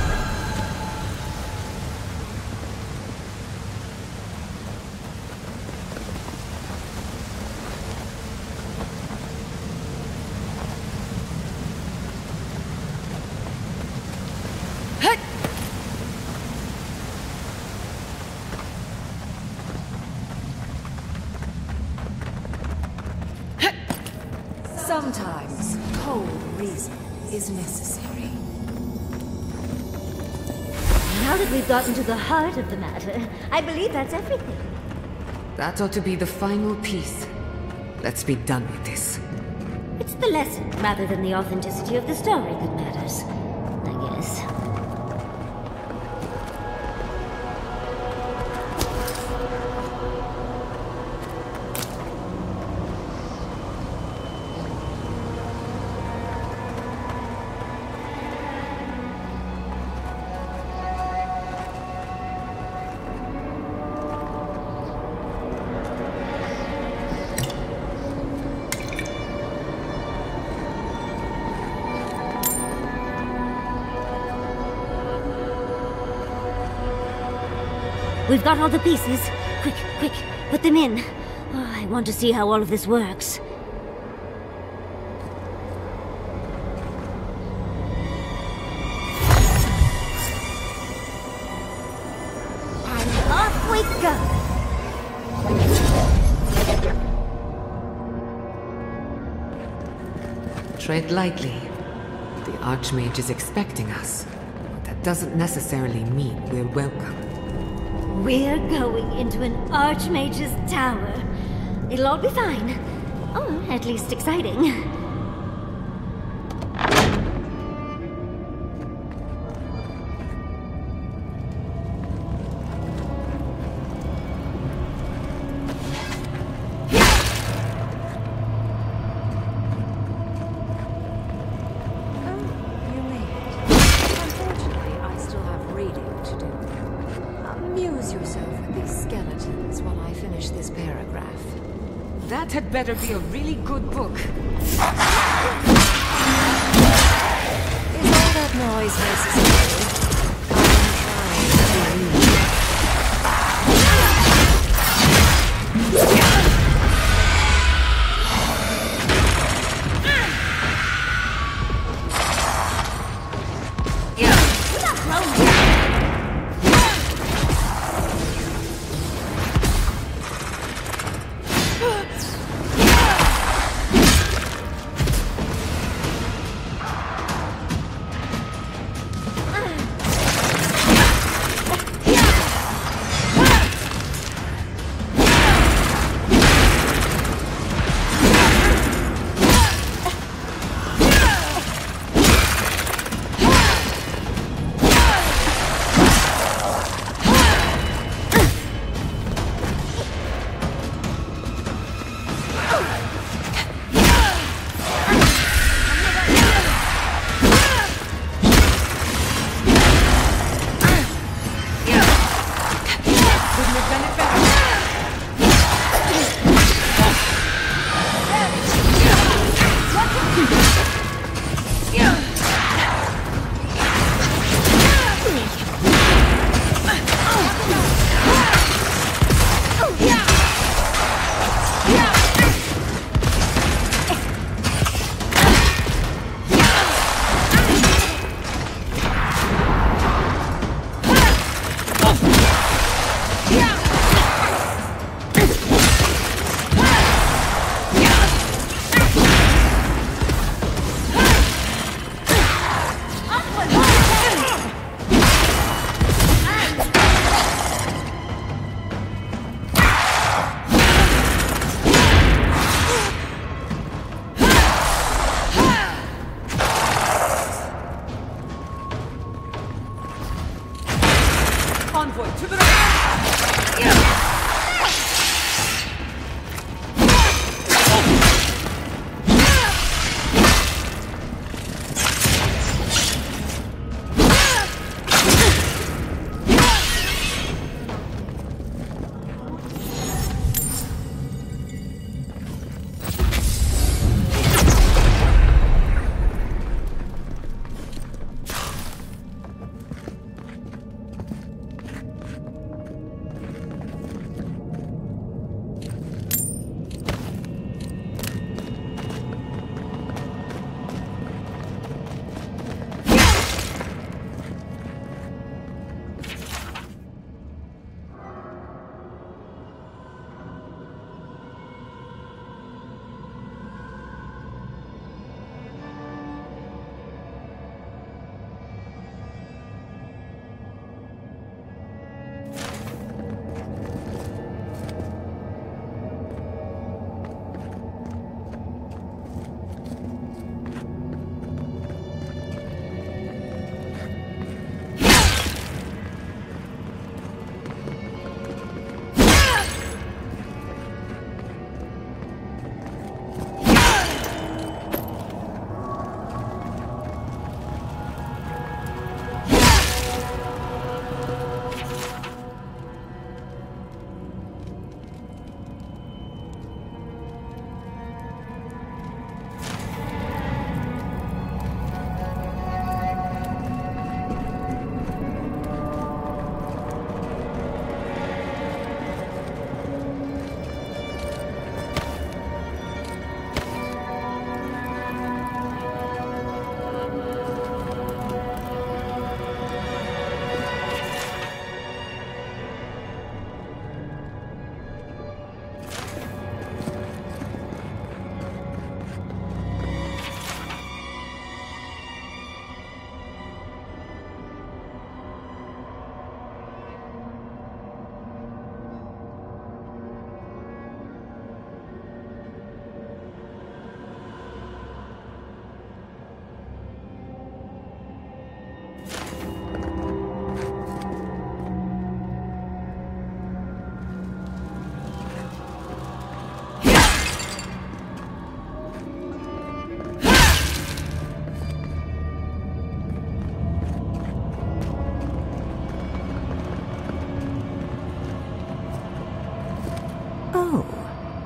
Sometimes cold reason is necessary. Now that we've gotten to the heart of the matter, I believe that's everything. That ought to be the final piece. Let's be done with this. It's the lesson rather than the authenticity of the story that matters, I guess. We've got all the pieces. Quick, quick, put them in. Oh, I want to see how all of this works. And off we go! Tread lightly. The Archmage is expecting us, but that doesn't necessarily mean we're welcome. We're going into an Archmage's tower. It'll all be fine. Or at least exciting. That had better be a really good book. Is all that noise necessary? I'm trying to read. Convoy to the right!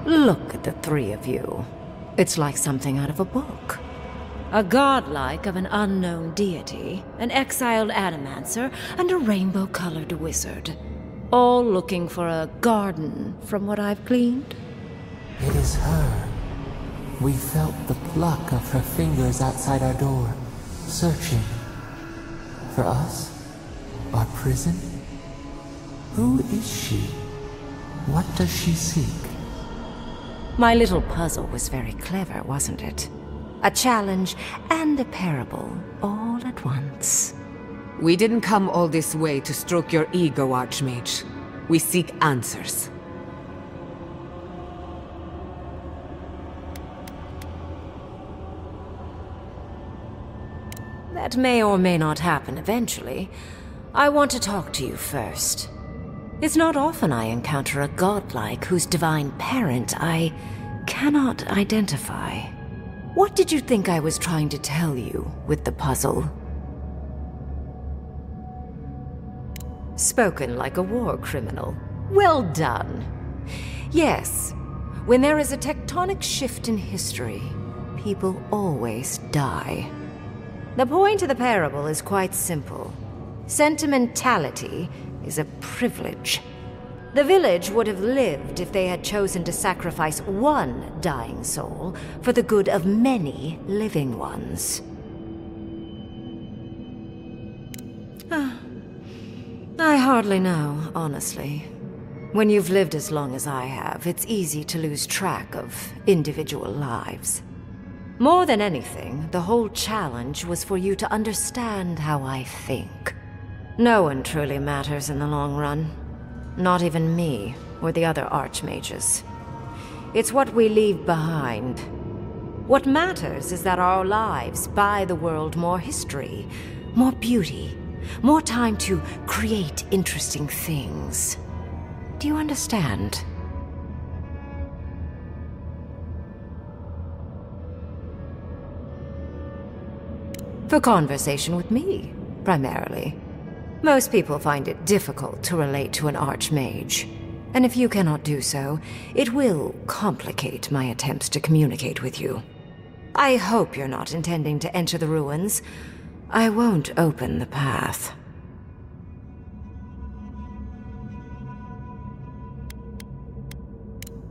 Look at the three of you. It's like something out of a book. A godlike of an unknown deity, an exiled animancer, and a rainbow-colored wizard. All looking for a garden, from what I've gleaned. It is her. We felt the pluck of her fingers outside our door, searching. For us? Our prison? Who is she? What does she seek? My little puzzle was very clever, wasn't it? A challenge and a parable, all at once. We didn't come all this way to stroke your ego, Archmage. We seek answers. That may or may not happen eventually. I want to talk to you first. It's not often I encounter a godlike whose divine parent I cannot identify. What did you think I was trying to tell you with the puzzle? Spoken like a war criminal. Well done. Yes, when there is a tectonic shift in history, people always die. The point of the parable is quite simple. Sentimentality is a privilege. The village would have lived if they had chosen to sacrifice one dying soul for the good of many living ones. I hardly know, honestly. When you've lived as long as I have, it's easy to lose track of individual lives. More than anything, the whole challenge was for you to understand how I think. No one truly matters in the long run. Not even me, or the other archmages. It's what we leave behind. What matters is that our lives buy the world more history, more beauty, More time to create interesting things. Do you understand? For conversation with me, primarily. Most people find it difficult to relate to an archmage. And if you cannot do so, it will complicate my attempts to communicate with you. I hope you're not intending to enter the ruins. I won't open the path.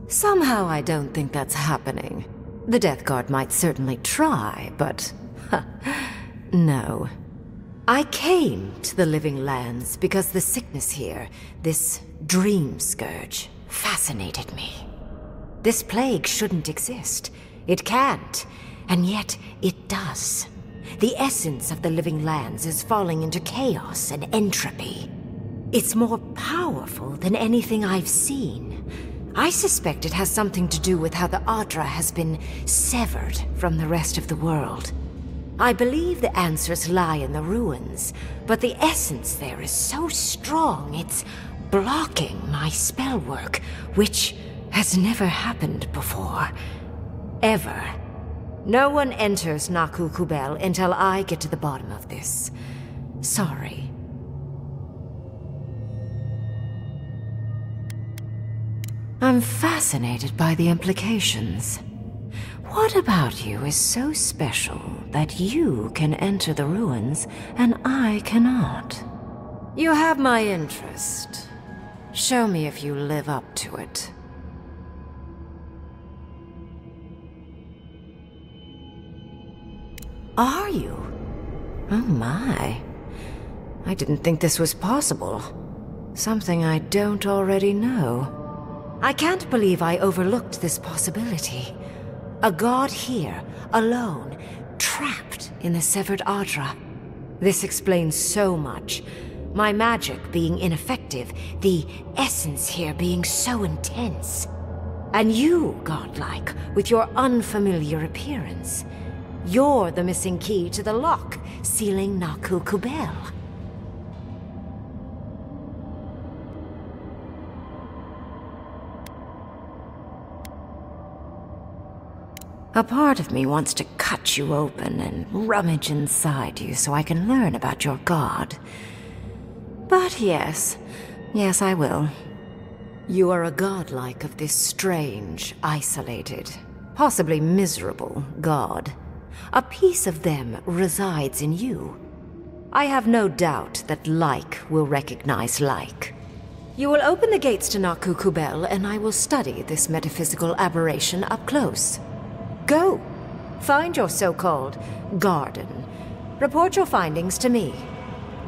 Somehow I don't think that's happening. The Death Guard might certainly try, but... no. I came to the Living Lands because the sickness here, this dream scourge, fascinated me. This plague shouldn't exist. It can't, and yet it does. The essence of the Living Lands is falling into chaos and entropy. It's more powerful than anything I've seen. I suspect it has something to do with how the Adra has been severed from the rest of the world. I believe the answers lie in the ruins, but the essence there is so strong it's blocking my spell work, which has never happened before. Ever. No one enters Naku Kubel until I get to the bottom of this. Sorry. I'm fascinated by the implications. What about you is so special that you can enter the ruins and I cannot? You have my interest. Show me if you live up to it. Are you? Oh my. I didn't think this was possible. Something I don't already know. I can't believe I overlooked this possibility. A god here, alone, trapped in the severed Adra. This explains so much. My magic being ineffective, the essence here being so intense. And you, godlike, with your unfamiliar appearance. You're the missing key to the lock, sealing Naku Kubel. A part of me wants to cut you open and rummage inside you so I can learn about your god. But yes, I will. You are a godlike of this strange, isolated, possibly miserable god. A piece of them resides in you. I have no doubt that like will recognize like. You will open the gates to Naku Kubel and I will study this metaphysical aberration up close. Go. Find your so-called garden. Report your findings to me.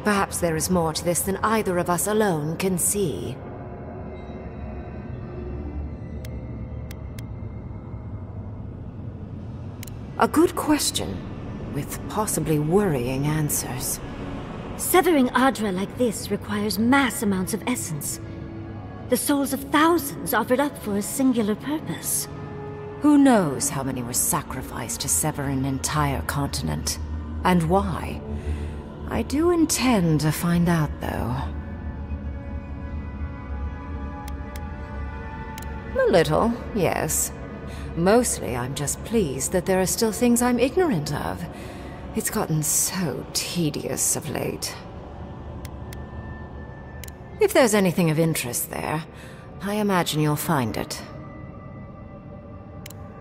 Perhaps there is more to this than either of us alone can see. A good question, with possibly worrying answers. Severing Adra like this requires mass amounts of essence. The souls of thousands offered up for a singular purpose. Who knows how many were sacrificed to sever an entire continent? And why? I do intend to find out, though. A little, yes. Mostly I'm just pleased that there are still things I'm ignorant of. It's gotten so tedious of late. If there's anything of interest there, I imagine you'll find it.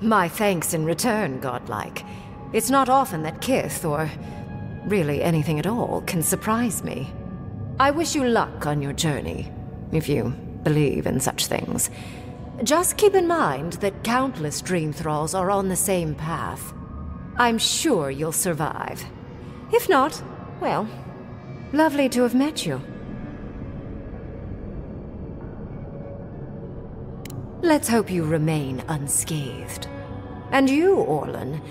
My thanks in return, godlike. It's not often that Kith, or really anything at all, can surprise me. I wish you luck on your journey, if you believe in such things. Just keep in mind that countless dream thralls are on the same path. I'm sure you'll survive. If not, well, lovely to have met you. Let's hope you remain unscathed. And you, Orlan,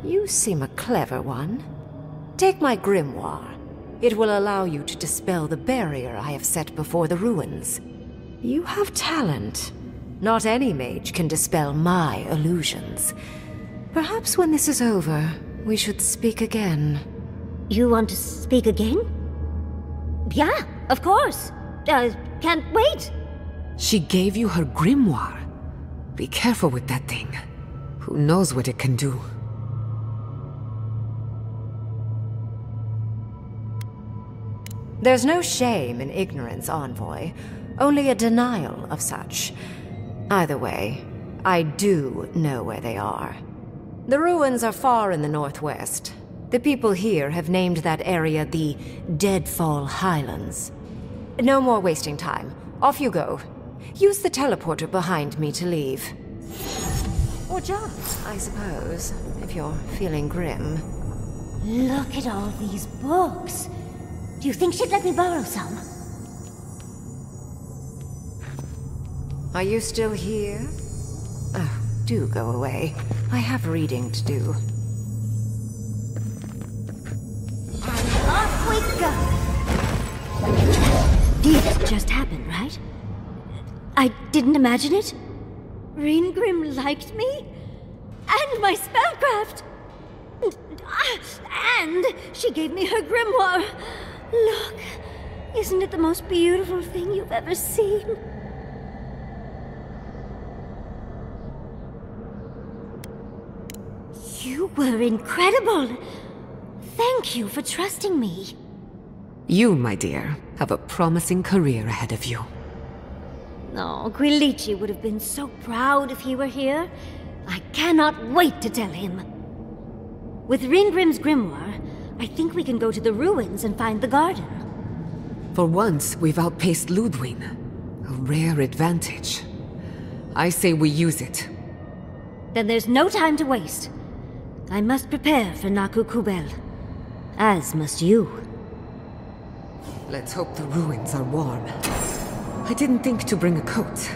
you seem a clever one. Take my grimoire. It will allow you to dispel the barrier I have set before the ruins. You have talent. Not any mage can dispel my illusions. Perhaps when this is over, we should speak again. You want to speak again? Yeah, of course. Can't wait. She gave you her grimoire. Be careful with that thing. Who knows what it can do? There's no shame in ignorance, Envoy. Only a denial of such. Either way, I do know where they are. The ruins are far in the northwest. The people here have named that area the Deadfall Highlands. No more wasting time. Off you go. Use the teleporter behind me to leave. Or jump, I suppose, if you're feeling grim. Look at all these books. Do you think she'd let me borrow some? Are you still here? Oh, do go away. I have reading to do. And off we go! This just happened, right? I didn't imagine it? Ringrim liked me? And my spellcraft! And she gave me her grimoire! Look, isn't it the most beautiful thing you've ever seen? You were incredible! Thank you for trusting me. You, my dear, have a promising career ahead of you. Oh, Quilici would have been so proud if he were here. I cannot wait to tell him. With Ringrim's grimoire, I think we can go to the ruins and find the garden. For once, we've outpaced Ludwig. A rare advantage. I say we use it. Then there's no time to waste. I must prepare for Naku Kubel. As must you. Let's hope the ruins are warm. I didn't think to bring a coat.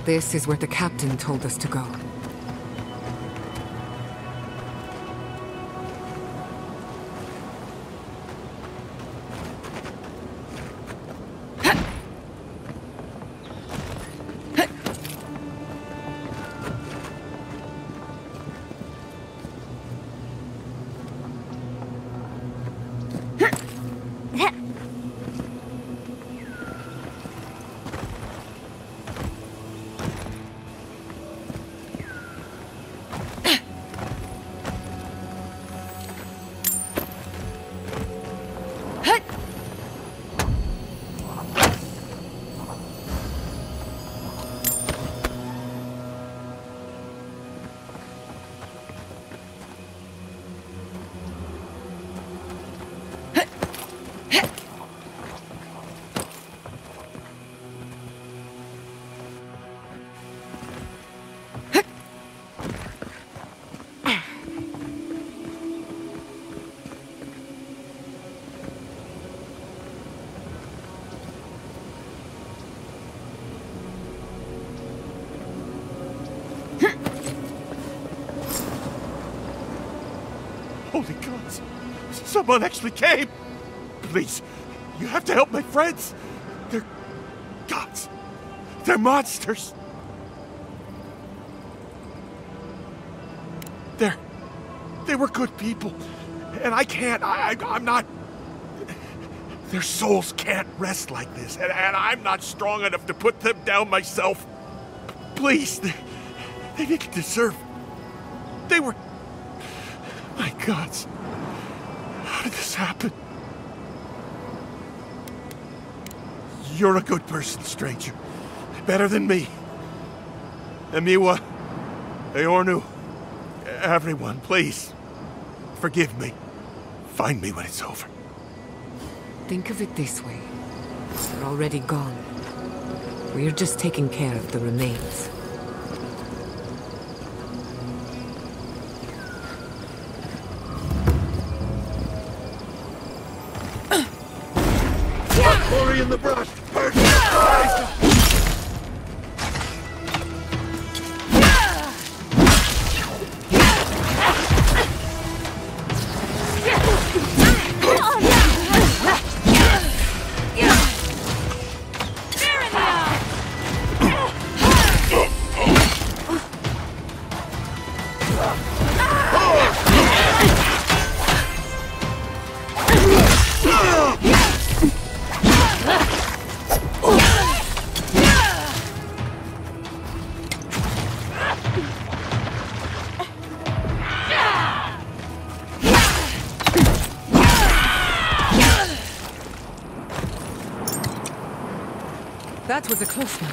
This is where the captain told us to go. Holy gods! Someone actually came! Please, you have to help my friends! They're gods! They're monsters! They were good people. And I can't, I'm not... Their souls can't rest like this, and I'm not strong enough to put them down myself. Please, they didn't deserve... They were... My gods. How did this happen? You're a good person, stranger. Better than me. Emiwa, Eornu, everyone, please. Forgive me. Find me when it's over. Think of it this way. They're already gone. We're just taking care of the remains. Hurry in the brush! Hurry! That was a close one.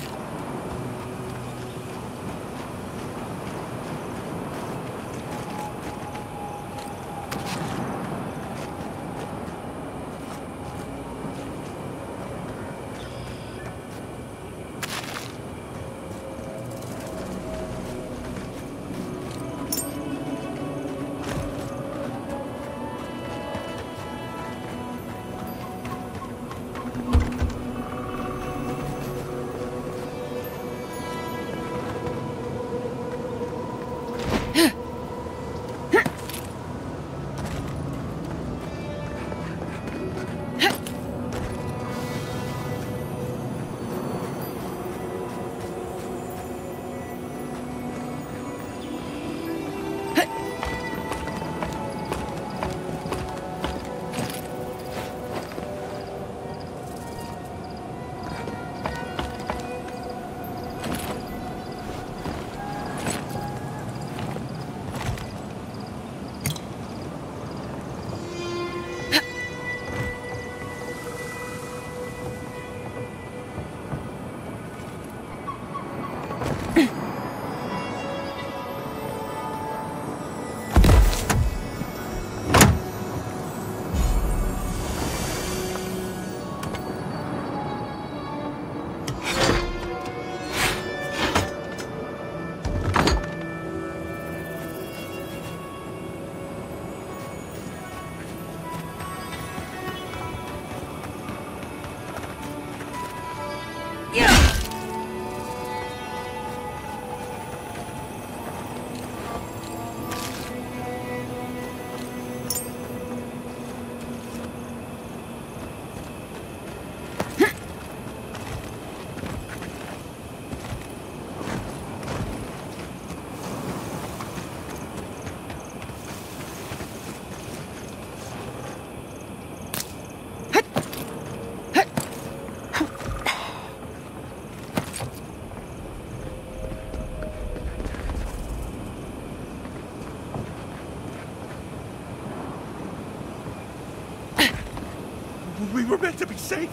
We were meant to be safe.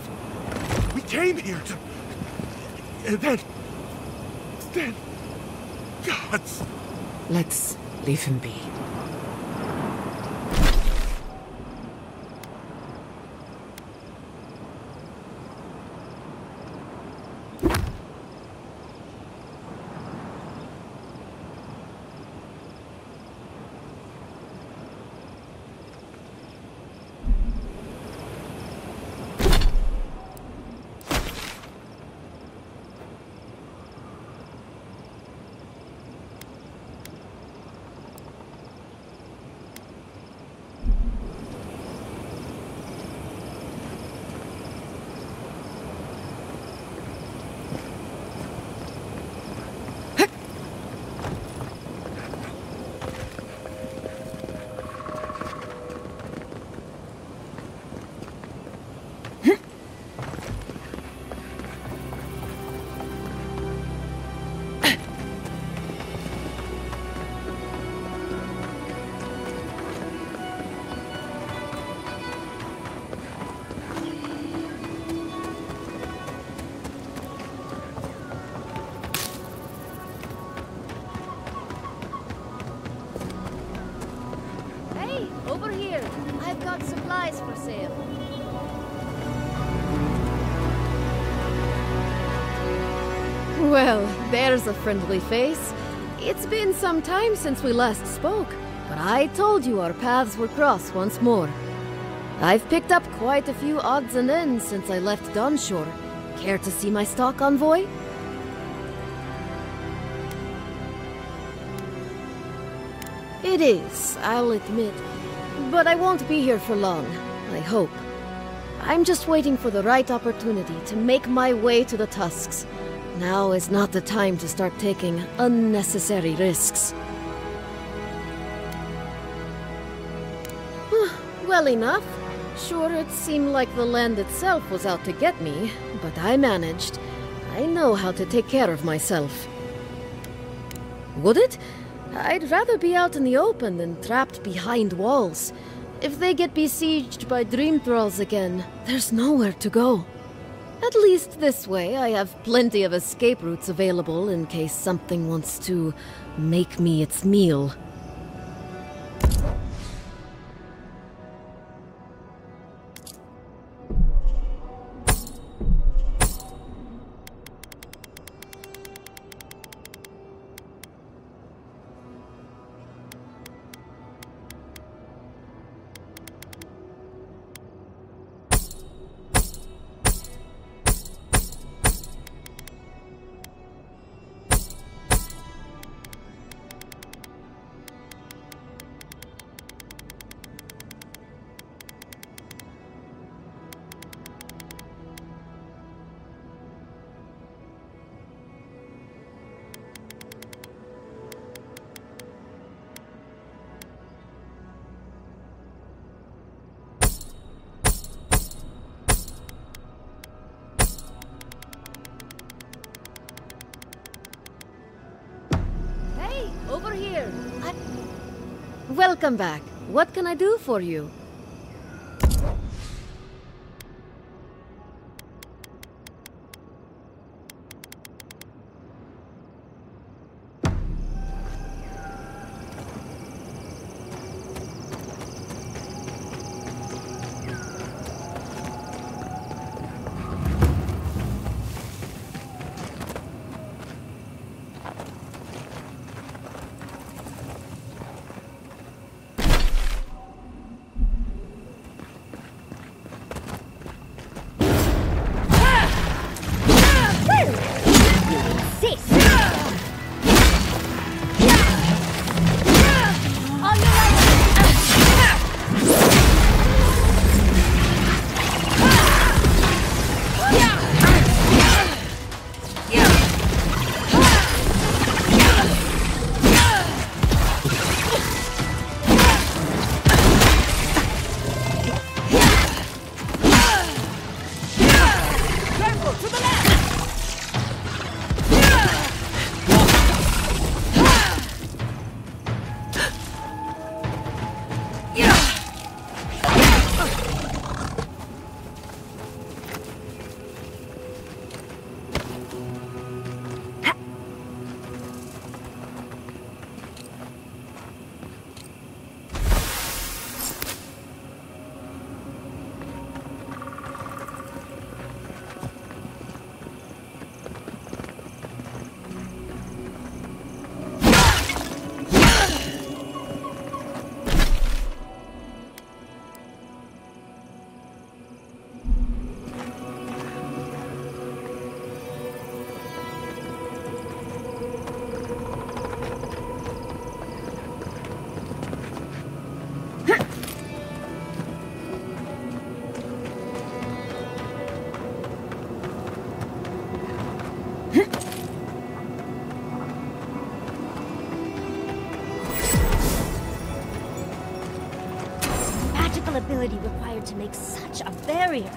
We came here to... And then... Gods. Let's leave him be. supplies for sale. Well, there's a friendly face. It's been some time since we last spoke, but I told you our paths would cross once more. I've picked up quite a few odds and ends since I left Dawnshore. Care to see my stock, envoy? It is, I'll admit. But I won't be here for long, I hope. I'm just waiting for the right opportunity to make my way to the Tusks. Now is not the time to start taking unnecessary risks. Well enough. Sure, it seemed like the land itself was out to get me, but I managed. I know how to take care of myself. Would it? I'd rather be out in the open than trapped behind walls. If they get besieged by dream thralls again, there's nowhere to go. At least this way, I have plenty of escape routes available in case something wants to make me its meal. Over here. Welcome back. What can I do for you? Ability required to make such a barrier.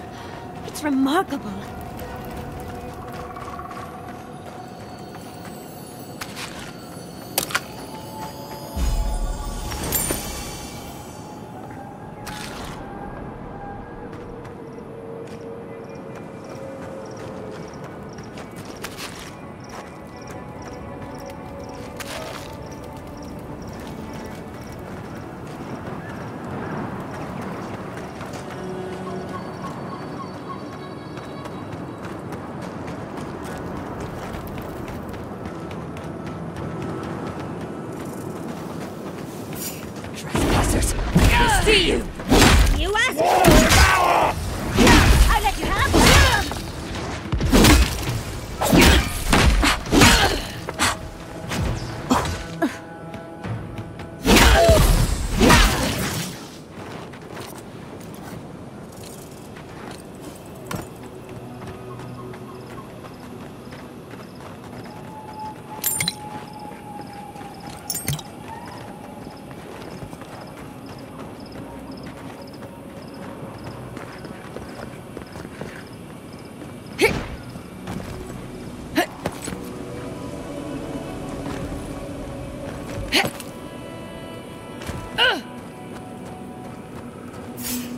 It's remarkable. You asked! I let you have it!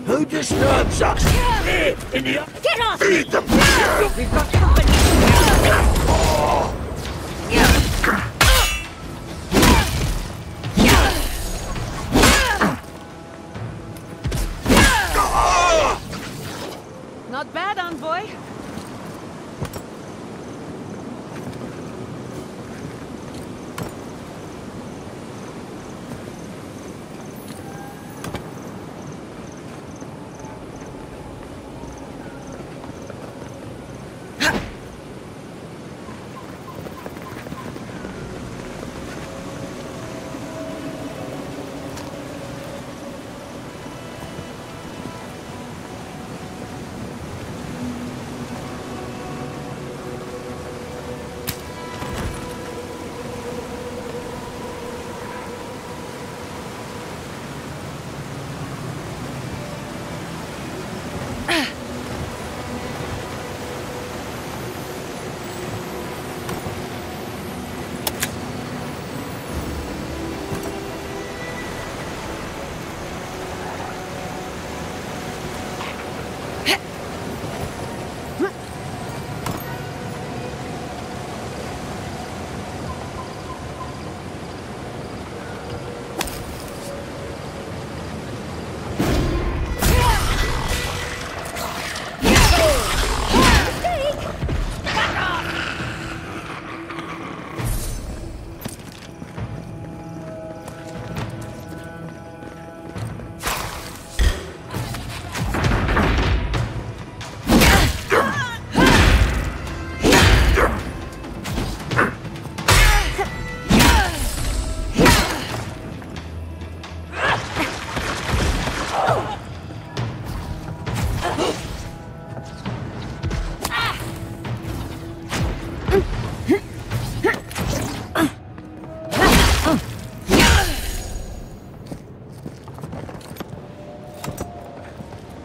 Who disturbs us? Me in the... Get off! Eat them! We've got company! Not bad, envoy.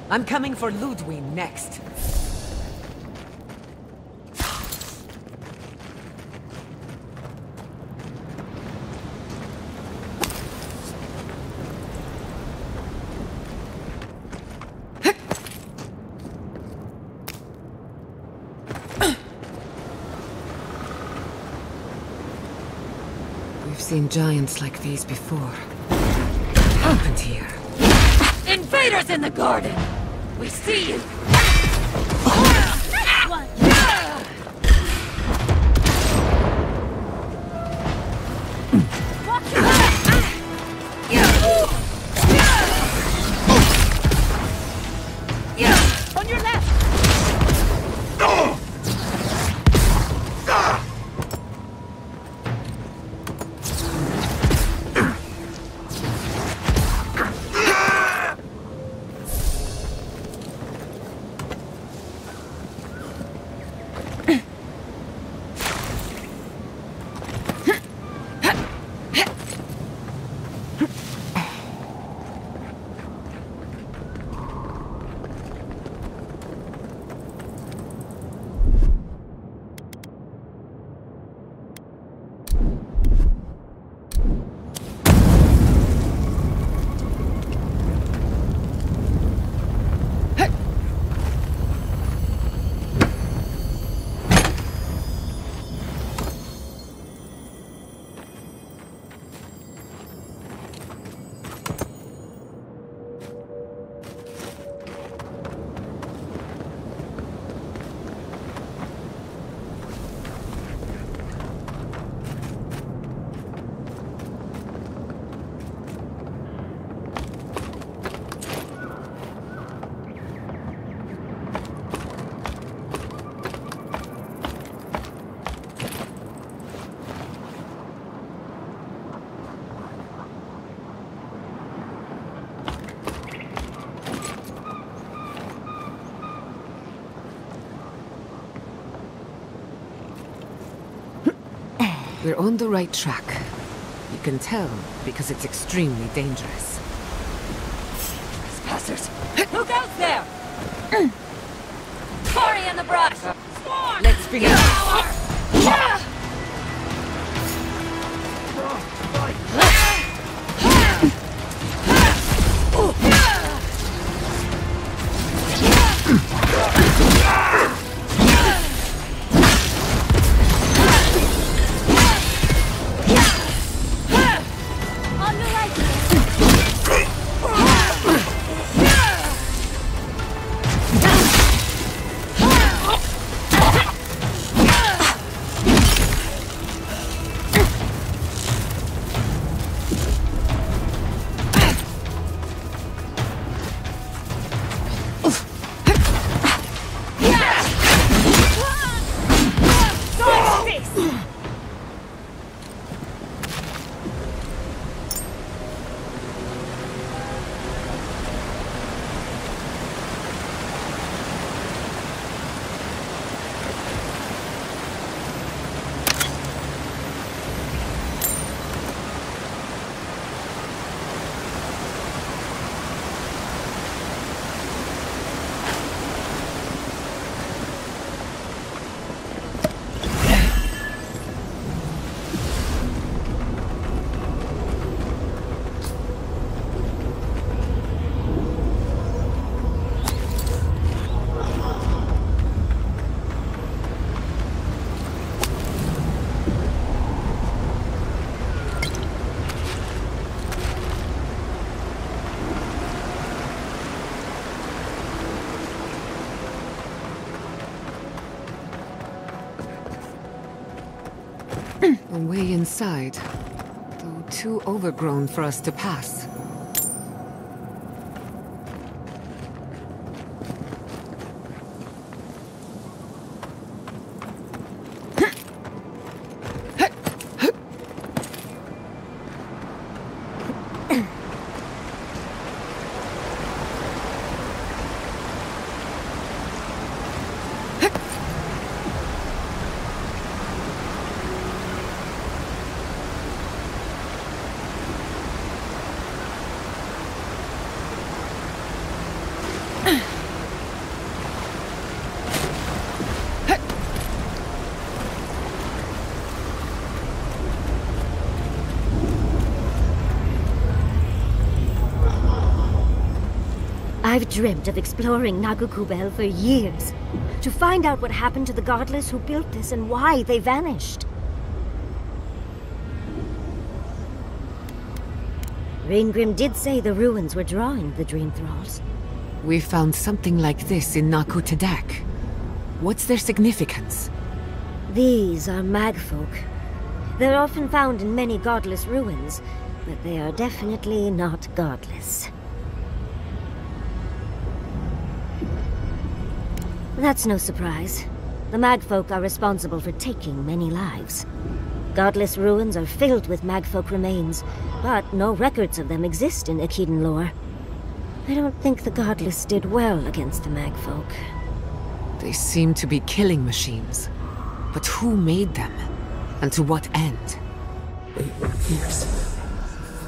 I'm coming for Ludwig next. We've seen giants like these before. What happened here? Invaders in the garden! We see you! On your left! We're on the right track. You can tell because it's extremely dangerous. Trespassers! Who goes there? Cory in the brush! Swarm! Let's begin. A way inside, though too overgrown for us to pass. I've dreamt of exploring Nagukubel for years, to find out what happened to the godless who built this and why they vanished. Reingrim did say the ruins were drawing the Dream Thralls. We found something like this in Naku Tadak. What's their significance? These are magfolk. They're often found in many godless ruins, but they are definitely not godless. That's no surprise. The magfolk are responsible for taking many lives. Godless ruins are filled with magfolk remains, but no records of them exist in Akhidan lore. I don't think the godless did well against the magfolk. They seem to be killing machines. But who made them? And to what end? 8 years.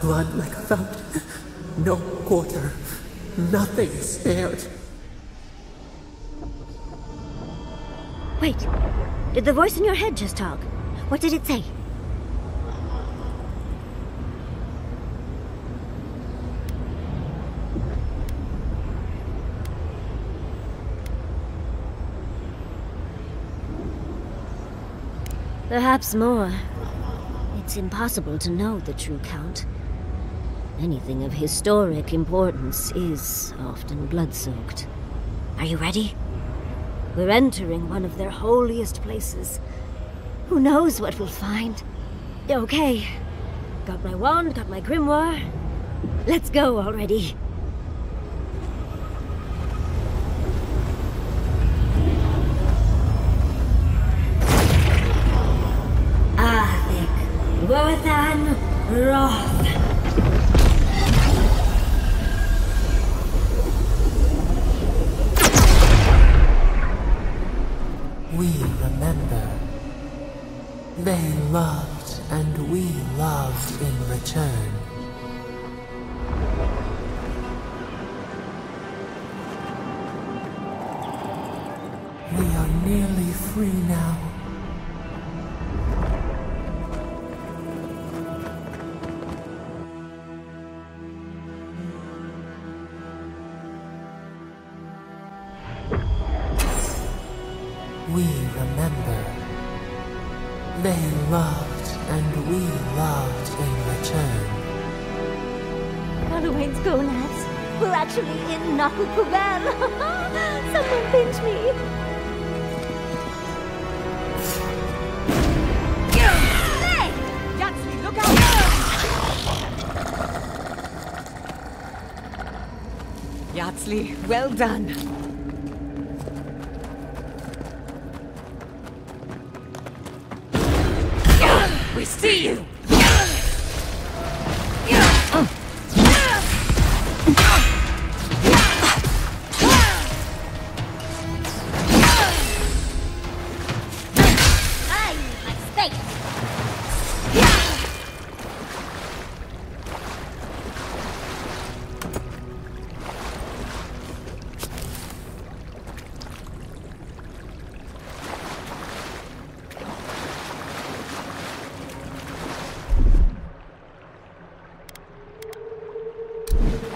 Blood like a fountain. No quarter. Nothing spared. Wait, did the voice in your head just talk? What did it say? Perhaps more. It's impossible to know the true count. Anything of historic importance is often blood-soaked. Are you ready? We're entering one of their holiest places. Who knows what we'll find? Okay. Got my wand, got my grimoire. Let's go already. Athik, Worthan, Roth. We remember. They loved. loved, and we loved in return. We are nearly free now. We remember. They loved, and we loved in return. Halloween's gonads. We're actually in Naku Kubel. Someone pinch me. Hey! Yahtzee, look out! Yahtzee, well done. We see you!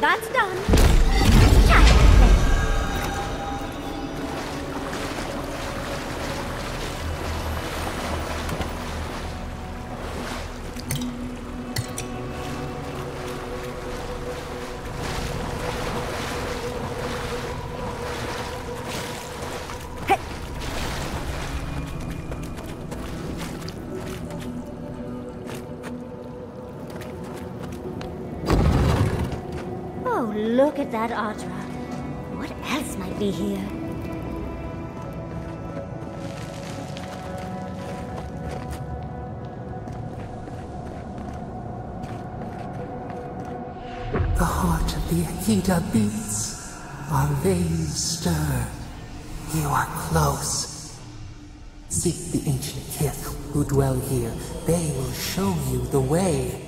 That's done. Look at that Audra. What else might be here? The heart of the Akita beats. Our veins stir. You are close. Seek the ancient kith who dwell here. They will show you the way.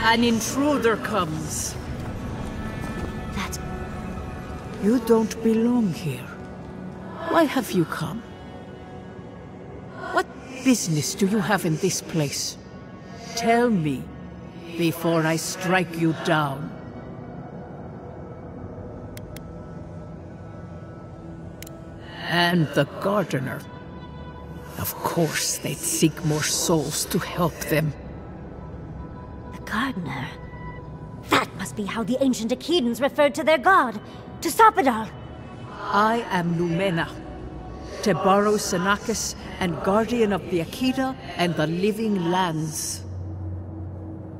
An intruder comes. That... You don't belong here. Why have you come? What business do you have in this place? Tell me, before I strike you down. And the gardener. Of course they'd seek more souls to help them. Gardener. That must be how the ancient Akidans referred to their god, to stop it all. I am Numena, Tebaro Senakis, and guardian of the Akita and the living lands.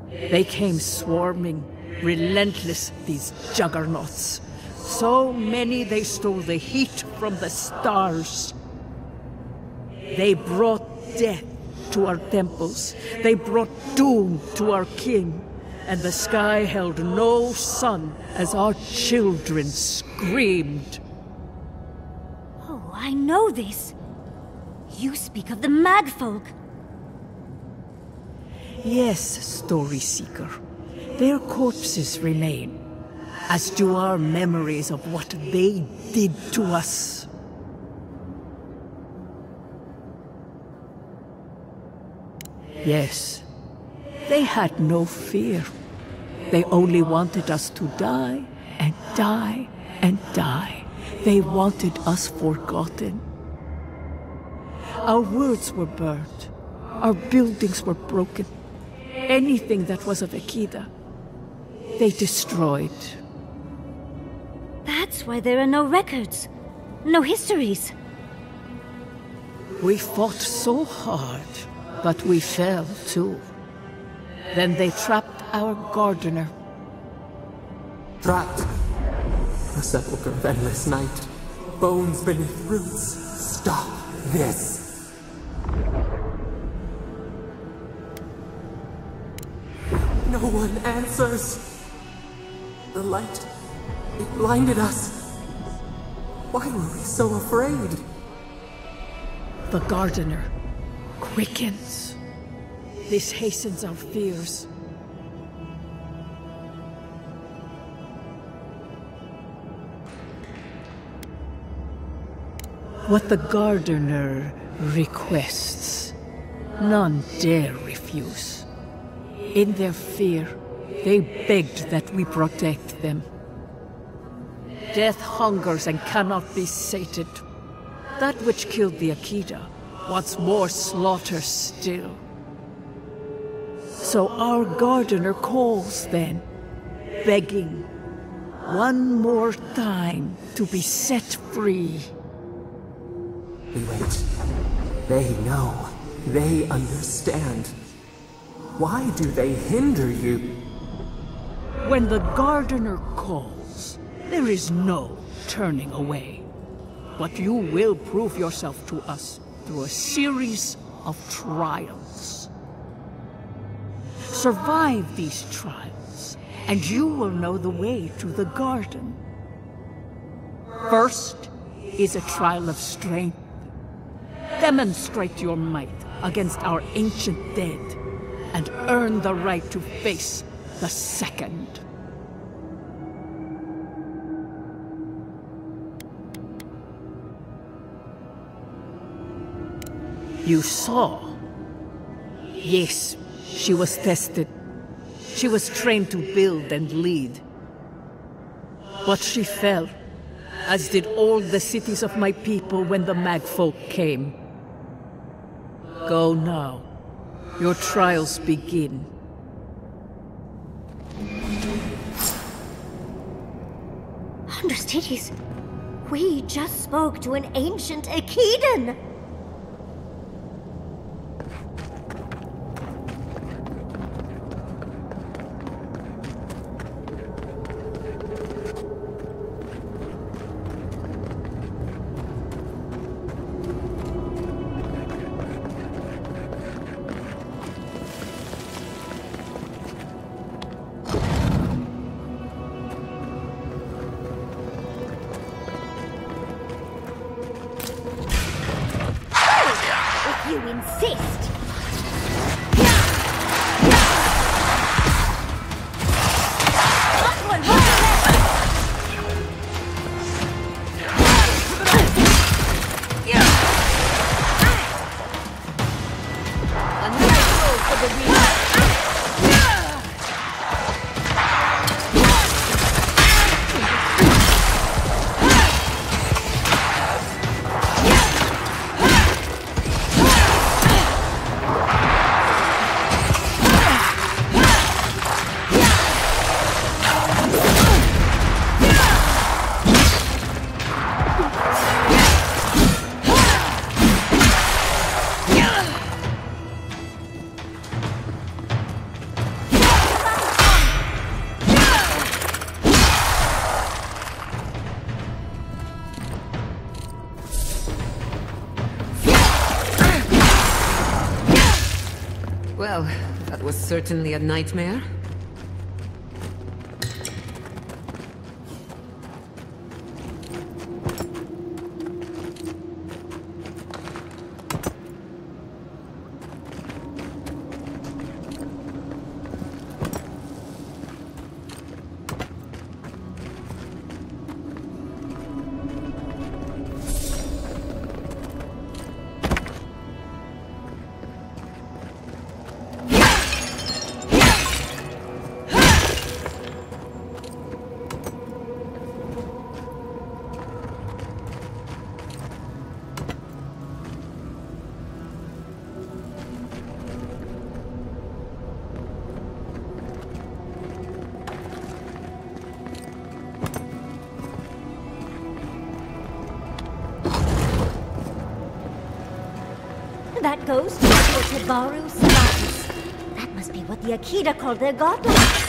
They came swarming, relentless, these juggernauts. So many they stole the heat from the stars. They brought death to our temples. They brought doom to our king, and the sky held no sun as our children screamed. Oh, I know this. You speak of the Magfolk. Yes, Story Seeker. Their corpses remain, as do our memories of what they did to us. Yes, they had no fear. They only wanted us to die and die and die. They wanted us forgotten. Our words were burned. Our buildings were broken. Anything that was of Akida, they destroyed. That's why there are no records. No histories. We fought so hard, but we fell too. Then they trapped our gardener. Trapped. A sepulchre of endless night. Bones beneath roots. Stop this. No one answers. The light, it blinded us. Why were we so afraid? The gardener quickens. This hastens our fears. What the gardener requests, none dare refuse. In their fear, they begged that we protect them. Death hungers and cannot be sated. That which killed the Akida wants more slaughter still. So our gardener calls then, begging one more time to be set free. We wait. They know. They understand. Why do they hinder you? When the gardener calls, there is no turning away. But you will prove yourself to us through a series of trials. Survive these trials, and you will know the way to the garden. First is a trial of strength. Demonstrate your might against our ancient dead, and earn the right to face the second. You saw. Yes, she was tested. She was trained to build and lead. But she fell, as did all the cities of my people when the Magfolk came. Go now. Your trials begin. Understudies, we just spoke to an ancient Akidan! You insist! Well, that was certainly a nightmare. That ghost is the Tabaru Sabatus. That must be what the Akita called their godlike.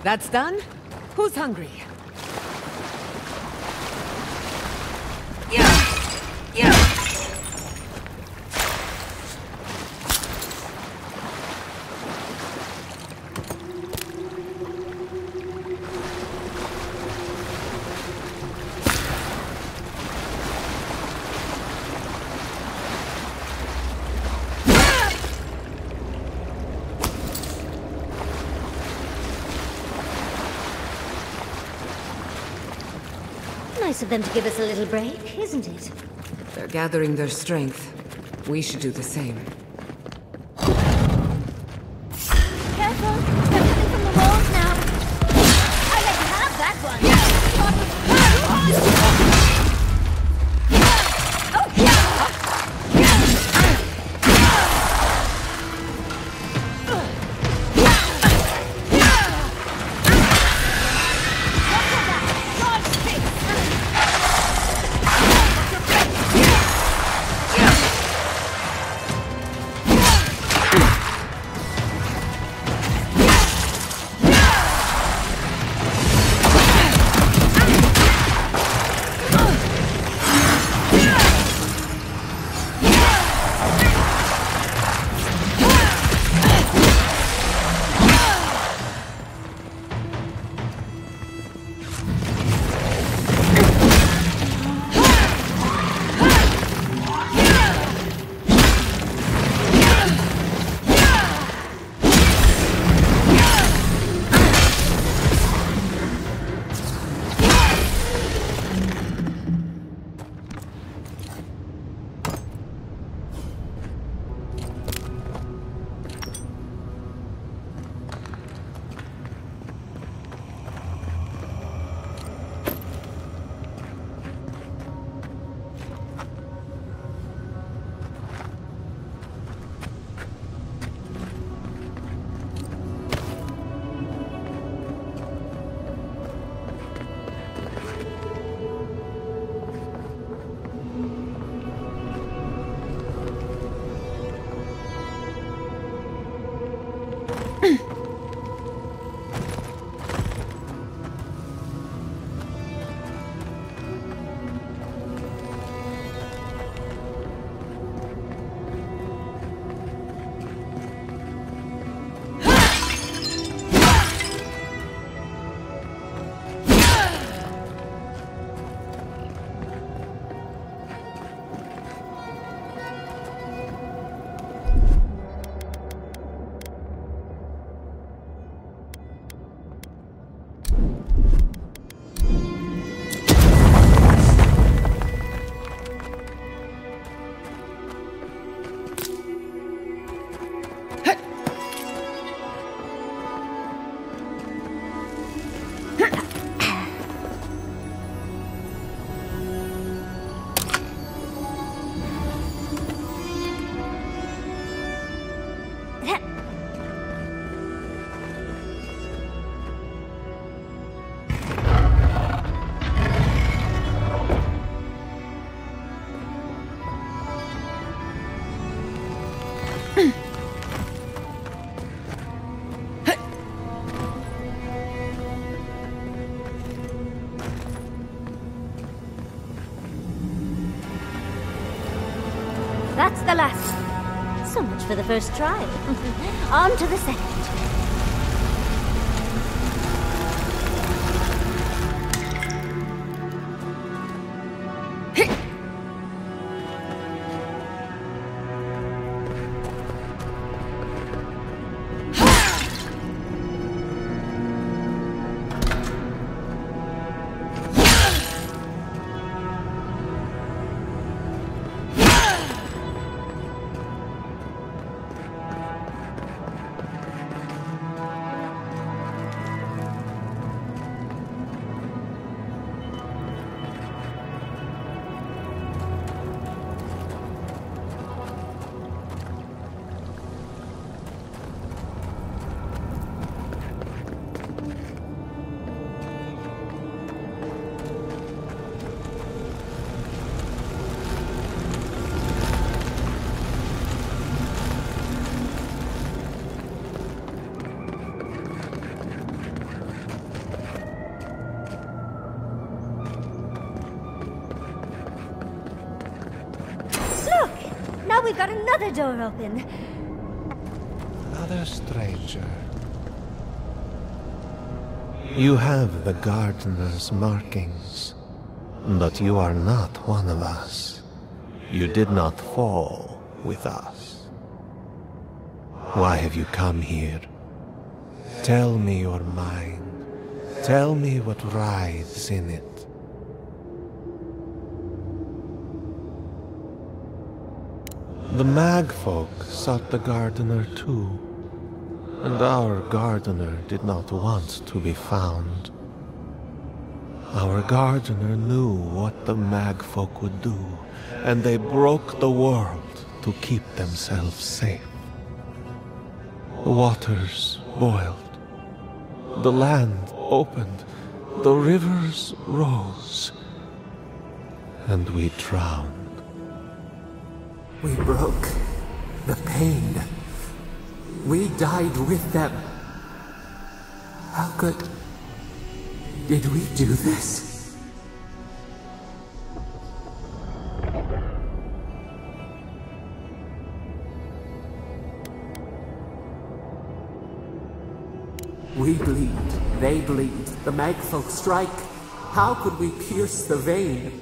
That's done? Who's hungry? Nice of them to give us a little break, isn't it? They're gathering their strength. We should do the same. Careful! They're coming from the walls now! I let you have that That's the last one. So much for the first trial. On to the second. We've got another door open. Another stranger. You have the gardener's markings, but you are not one of us. You did not fall with us. Why have you come here? Tell me your mind. Tell me what writhes in it. The Magfolk sought the gardener too, and our gardener did not want to be found. Our gardener knew what the Magfolk would do, and they broke the world to keep themselves safe. The waters boiled, the land opened, the rivers rose, and we drowned. We broke the pain. We died with them. How did we do this? We bleed, they bleed, the Magfolk strike. How could we pierce the vein?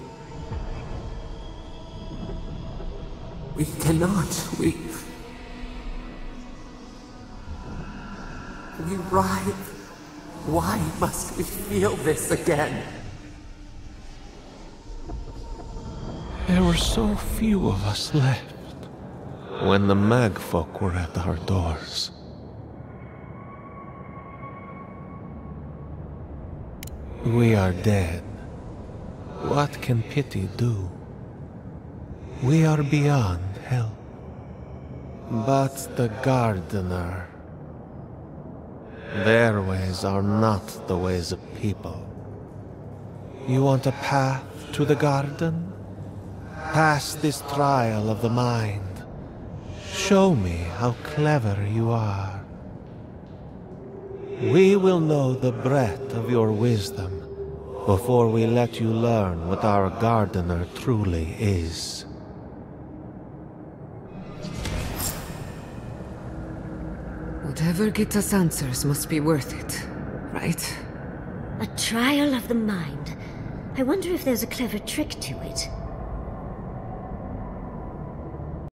We cannot, we writhe. Why must we feel this again? There were so few of us left when the Magfolk were at our doors. We are dead. What can pity do? We are beyond help. But the gardener... Their ways are not the ways of people. You want a path to the garden? Pass this trial of the mind. Show me how clever you are. We will know the breadth of your wisdom before we let you learn what our gardener truly is. Whatever gets us answers must be worth it, right? A trial of the mind. I wonder if there's a clever trick to it.